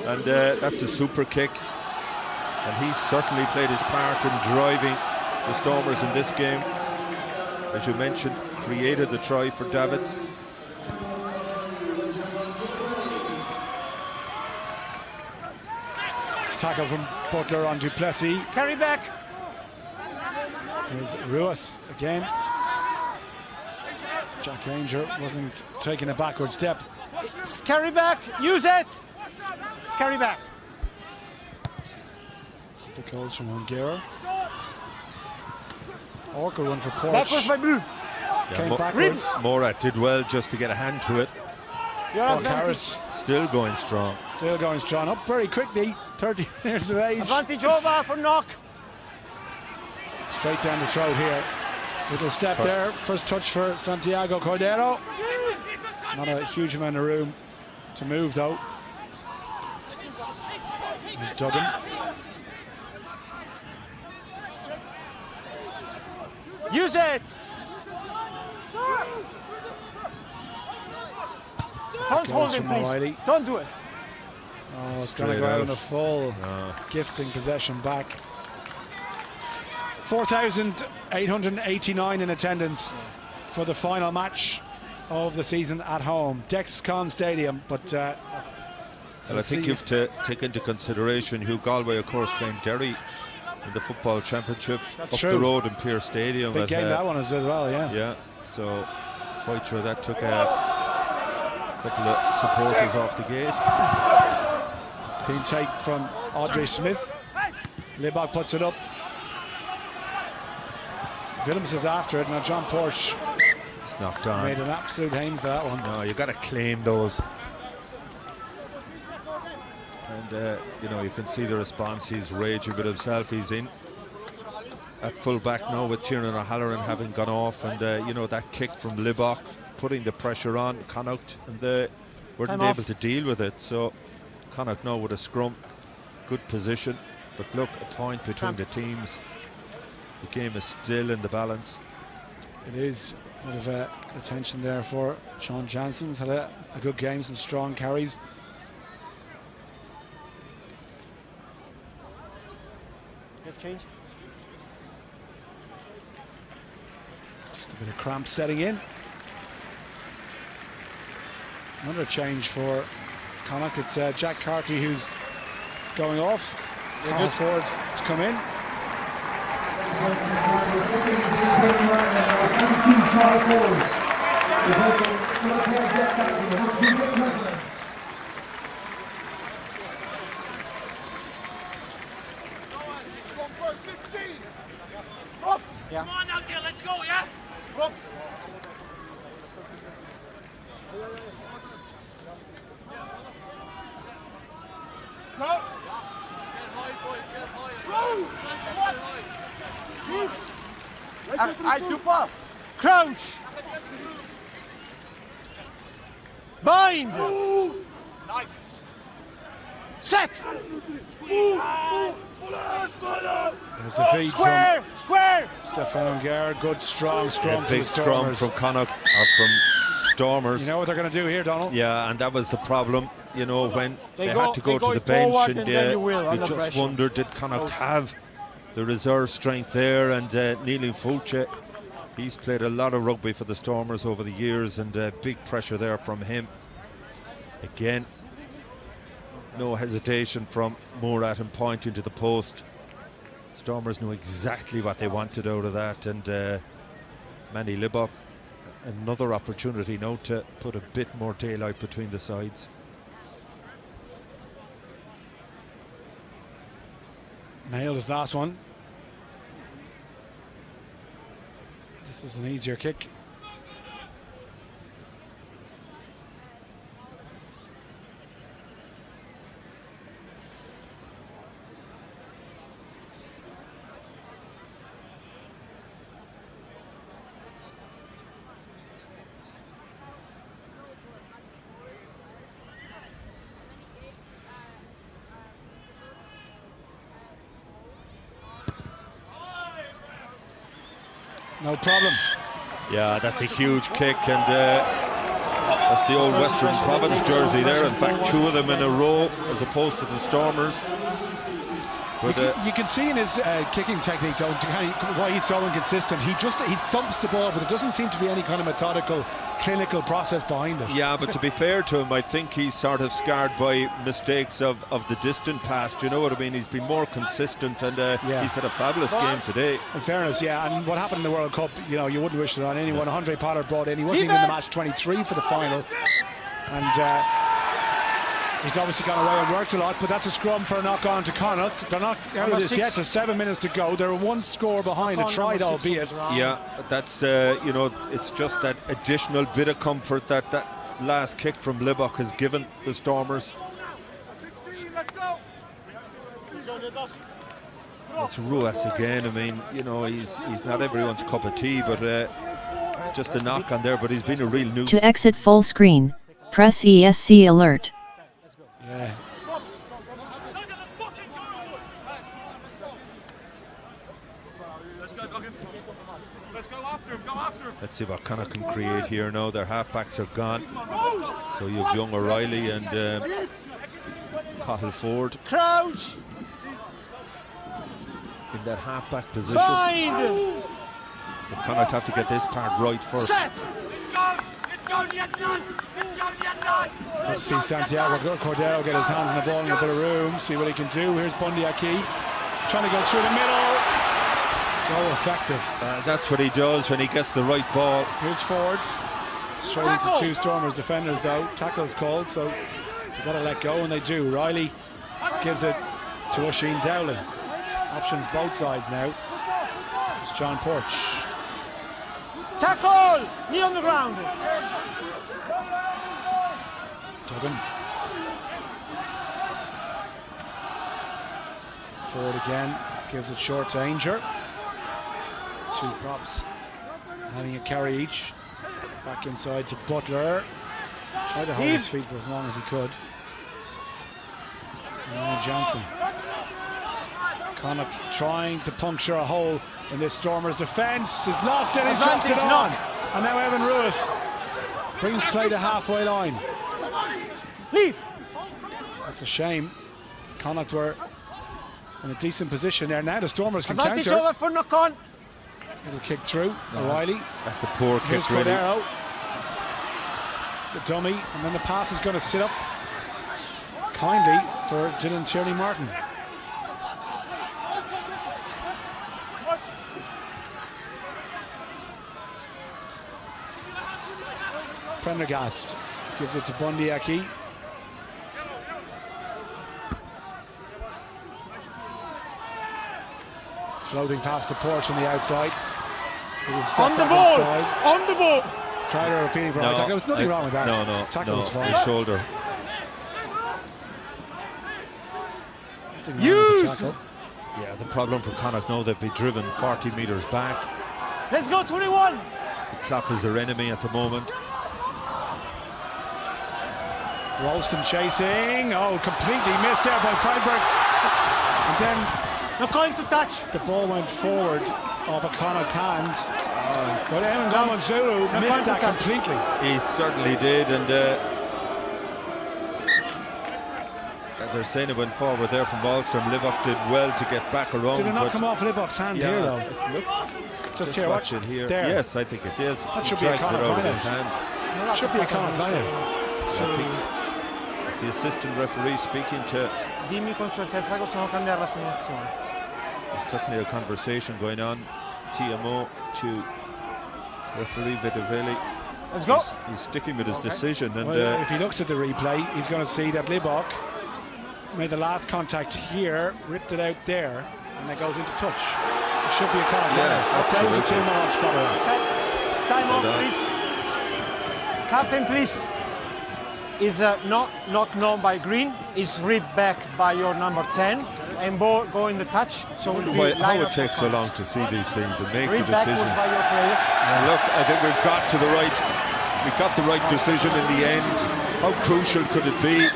And that's a super kick. And he certainly played his part in driving the Stormers in this game. As you mentioned, created the try for Davids. Tackle from Butler on Duplessis. Carry back. There's Ruas again. Jack Ranger wasn't taking a backward step. Carry back. Use it. Carry back. The goals from Ungera. Awkward one for Porch. Backwards by Blue. Came backwards. Morat did well just to get a hand to it. Harris still going strong. Still going strong. Up very quickly. 30 years of age. Advantage over for knock. Straight down the throat here. Little step there. First touch for Santiago Cordero. Not a huge amount of room to move though. Here's Duggan. Use it! Don't hold him, please. O'Reilly. Don't do it. Oh, it's going to go out in a full gifting possession back. 4,889 in attendance for the final match of the season at home. Dexcon Stadium, but... well, I think you have to take into consideration who Galway, of course, playing Derry in the football championship. That's up true. The road in Pearse Stadium. Big game that one as well, yeah. Yeah, so quite sure that took a couple of supporters off the gate. Clean take from Audrey Smith. Libbok puts it up. Willems is after it. Now John Porch It's knocked on. Made an absolute hames to that one. No, you got to claim those. And you know, you can see the response. He's raging with himself. He's in at full back now with Tiernan O'Halloran having gone off, and you know, that kick from Libbok putting the pressure on Connacht, and the weren't able to deal with it. So Connacht now with a scrum, good position. But look, a point between the teams. The game is still in the balance. It is a bit of attention there for Sean Jansen's had a good game, some strong carries. Change. Just a bit of cramp setting in. Another change for Connacht. It's Jack Carty who's going off. Power forward to come in. Yeah. Come on out there, let's go, yeah? Go. Crouch. Bind. Set. There's the feed Square. Square. Stefan Gare. Good strong scrum. Big scrum from Connacht, or from Stormers. You know what they're going to do here, Donald? Yeah, and that was the problem. You know, when they had to go they to the go bench, forward and you you just pressure. wondered, did Connacht have the reserve strength there? And Neil Fulce, he's played a lot of rugby for the Stormers over the years, and big pressure there from him. Again, no hesitation from Murat and pointing to the post. Stormers knew exactly what they wanted out of that, and Manny Libok, another opportunity now to put a bit more daylight between the sides. Nailed his last one. This is an easier kick. No problem. Yeah, that's a huge kick, and that's the old Western Province jersey there. In fact, two of them in a row, as opposed to the Stormers. But you can see in his kicking technique, though, why he's so inconsistent. He thumps the ball, but there doesn't seem to be any kind of methodical, clinical process behind it. yeah, but to be fair to him, I think he's sort of scarred by mistakes of the distant past. You know what I mean? He's been more consistent, and he's had a fabulous game today. In fairness, yeah. And what happened in the World Cup, you know, you wouldn't wish it on anyone. Andre Pollard brought in. He wasn't even in the match 23 for the final, and he's obviously gone away and worked a lot, but that's a scrum for a knock-on to Connacht. They're not out of this yet. There's 7 minutes to go. They're one score behind. A tried, albeit. Yeah, that's, you know, it's just that additional bit of comfort that that last kick from Libok has given the Stormers. It's Ruas again. I mean, you know, he's not everyone's cup of tea, but just a knock on there, but he's been a real nuisance. To exit full screen, press ESC alert. Yeah. Let's see what Connacht can create here now. Their halfbacks are gone. So you have young O'Reilly and Cahill Ford. Crouch! In that halfback position. Bind! But Connacht have to get this part right first. Set! Let's see Santiago Cordero get his hands on the ball in a bit of room, see what he can do. Here's Bundy Aki trying to go through the middle. So effective. That's what he does when he gets the right ball. Here's Ford. Straight into two Stormers defenders though. Tackle's called, so they've got to let go, and they do. Riley gives it to Oisin Dowling. Options both sides now. It's John Porch. Tackle! Knee on the ground. Duggan. Ford again, gives it short to Ainger. Two props having a carry each. Back inside to Butler. Tried to hold his feet for as long as he could. And Johnson. Connacht trying to puncture a hole in this Stormers defence. He's lost it, he's dropped it on. And now Evan Ruiz brings play to halfway line. Leave! That's a shame. Connacht were in a decent position there. Now the Stormers can Advantage counter. over for knock-on. Little kick through. O'Reilly. That's a poor Here's kick, really. Cordero. The dummy, and then the pass is going to sit up kindly for Dylan Tierney-Martin. Prendergast gives it to Bundyaki. Floating past the porch on the outside. On the ball! On the ball! Kreider appealing for a high tackle. There was nothing wrong with that. No, Tackle was fine. his shoulder. Use! Yeah, the problem for Connacht now, they've been driven 40 metres back. Let's go, 21! The clock is their enemy at the moment. Ralston chasing. Oh, completely missed there by Feinberg. And then not going to touch. The ball went forward off a Connacht hands. But Eamon Gamanzulu missed that completely. He certainly did, and they're saying it went forward there from Wallstrom. Livock did well to get back around. Did it not come off Livock's hand here, though? Just here, watch it here. There. Yes, I think it is. That should be a Connacht line-out. Should be a Connacht line-out. So it's the assistant referee speaking to. Dimmi con certezza che possiamo cambiare la segnazione. There's certainly a conversation going on. TMO to referee Vedovelli. Let's go. He's sticking with his decision. And well, if he looks at the replay, he's going to see that Livock made the last contact here, ripped it out there, and it goes into touch. It should be a Connacht line-out. That was a 2-man spotter. Okay. Time off, please. Captain, please. Is not knocked on by Green, is ripped back by your number 10, and ball go in the touch. So how it takes so long to see these things and make the decisions. By your players. Look, I think we got the right decision in the end. How crucial could it be?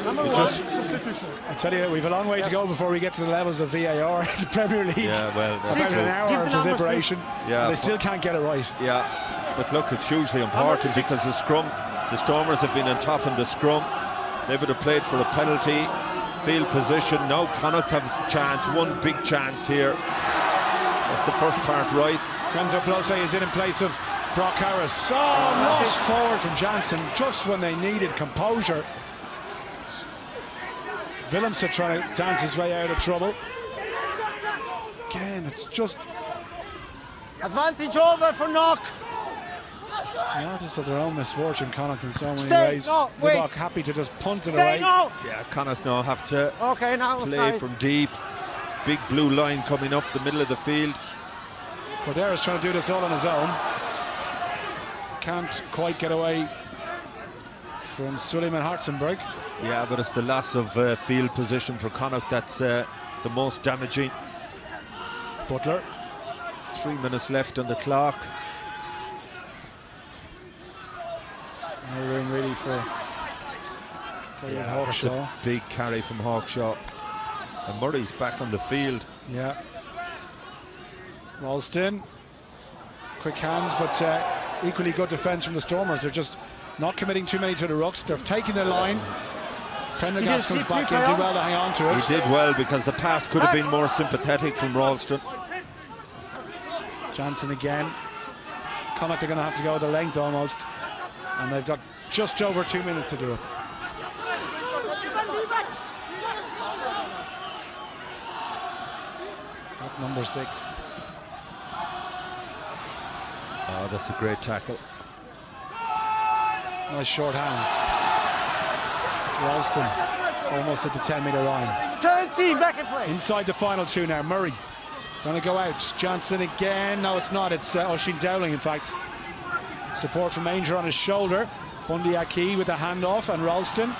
Number one, substitution. I tell you, we've a long way to go before we get to the levels of VAR in the Premier League. Yeah, well, about an hour of deliberation. Yeah, they still can't get it right. Yeah, but look, it's hugely important because the Stormers have been on top in the scrum. They would have played for a penalty. Field position. Now Connacht have a chance, one big chance here. That's the first part right. Renzo Blose is in place of Brock Harris. So lost forward from Janssen just when they needed composure. Willemse trying to dance his way out of trouble. Again, it's just advantage over for knock. The artists of their own misfortune, Connacht, in so many ways. No, wait. Livock happy to just punt it away. away. No. Yeah, Connacht now have to now play from deep. Big blue line coming up the middle of the field. Cordera's trying to do this all on his own. Can't quite get away from Suleiman Hartzenberg. Yeah, but it's the loss of field position for Connacht that's the most damaging. Butler. 3 minutes left on the clock. No room really for Hawkshaw. That's a big carry from Hawkshaw. And Murray's back on the field. Yeah. Ralston. Quick hands, but equally good defence from the Stormers. They're just not committing too many to the rucks. They're taking the line. Prendergast comes back in, did well to hang on to it. He did well because the pass could have been more sympathetic from Ralston. Janssen again. Connacht are going to have to go the length almost. And they've got just over 2 minutes to do it. At number 6. Oh, that's a great tackle. Nice short hands. Ralston almost at the 10-metre line. 17 back in play. Inside the final 2 now. Murray going to go out. Janssen again. No, it's not. It's Oisin Dowling, in fact. Support from Ainger on his shoulder. Bundyaki with the handoff, and Ralston.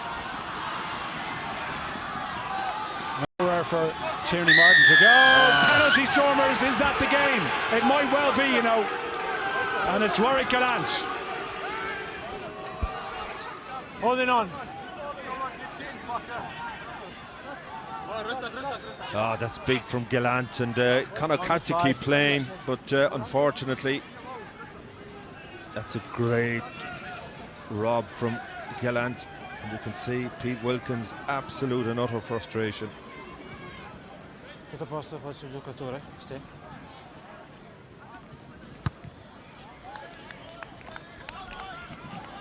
Nowhere for Tierney-Martin to go. Penalty, Stormers. Is that the game? It might well be, you know. And it's Warwick Gallant. Holding on. Oh, that's big from Gallant, and Connacht had to keep playing, but unfortunately, that's a great rob from Gallant. And you can see Pete Wilkins' absolute and utter frustration. Tutto a posto poi sul giocatore? Sì.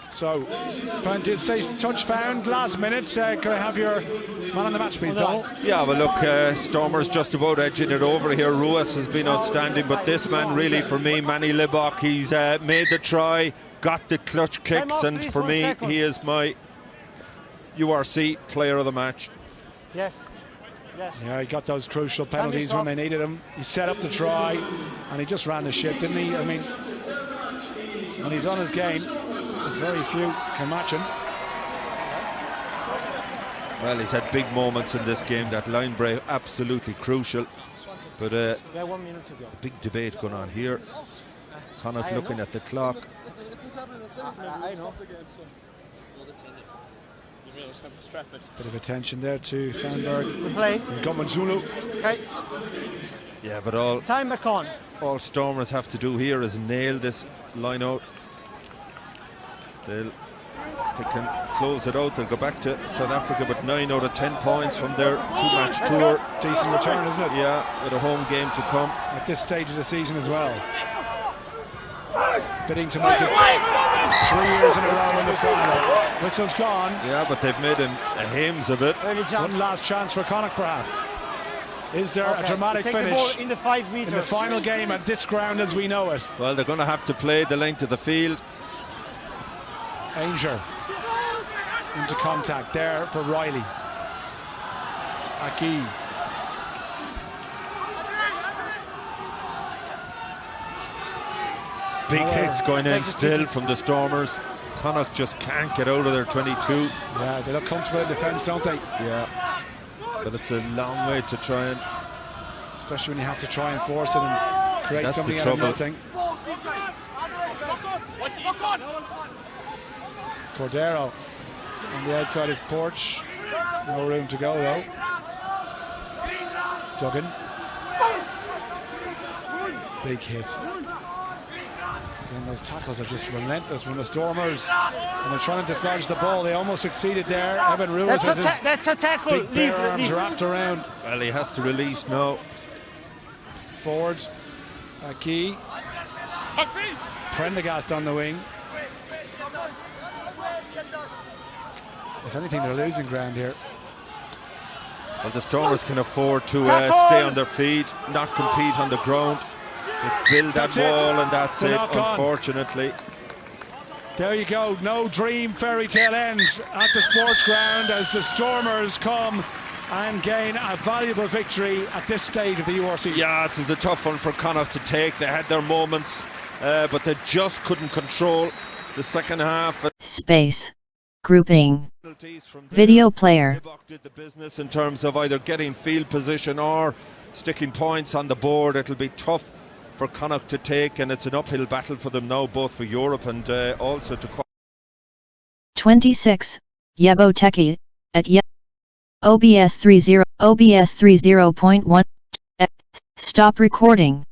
So, touch found last minute. Can I have your man on the match, please, Donald? Yeah, well, look, Stormer's just about edging it over here. Ruas has been outstanding, but this man, really, for me, Manny Libok, he's made the try, got the clutch kicks, and for me, he is my URC player of the match. Yes. Yes. Yeah, he got those crucial penalties when they needed him. He set up the try, and he just ran the ship, didn't he? I mean, when he's on his game, there's very few can match him. Well, he's had big moments in this game. That line break, absolutely crucial. But 1 minute to go. Big debate going on here. Connacht looking at the clock. I know. Bit of attention there to Feinberg. Play. Incumbent Zulu. Okay. Yeah, but all time back on. All Stormers have to do here is nail this line out. They can close it out. They'll go back to South Africa, but 9 out of 10 points from their two-match tour. Decent return, isn't it? Yeah, with a home game to come. At this stage of the season as well. Bidding to make it 3 years in a row in the final. Whistle's gone. Yeah, but they've made a hames of it. One last chance for Connacht, perhaps. Is there a dramatic Take finish the ball in the 5 meters. in the final game at this ground as we know it? Well, they're going to have to play the length of the field. Ainger into contact there for Riley. Aki. Big hits going in still from the Stormers. Connacht just can't get out of their 22. Yeah, they look comfortable in defence, don't they? Yeah. But it's a long way to try and... Especially when you have to try and force it and create That's something the out of trouble. nothing. Cordero on the outside his porch. No room to go though. Duggan. Big hit. And those tackles are just relentless from the Stormers. And they're trying to dislodge the ball. They almost succeeded there. Evan Ruiz has his that's a tackle. big bare arms wrapped around. Well, he has to release now. Forward. Aki. Prendergast on the wing. If anything, they're losing ground here. Well, the Stormers can afford to stay on their feet, not compete on the ground. Just build that wall, and that's it, unfortunately. There you go. No dream fairy tale ends at the sports ground as the Stormers come and gain a valuable victory at this stage of the URC. Yeah, it was a tough one for Connacht to take. They had their moments, but they just couldn't control the second half. Space. Grouping. Video player. Did the business in terms of either getting field position or sticking points on the board. It'll be tough for Connacht to take, and it's an uphill battle for them now, both for Europe and also to 26. Yebo Teki at OBS 30 OBS 30.1. Stop recording.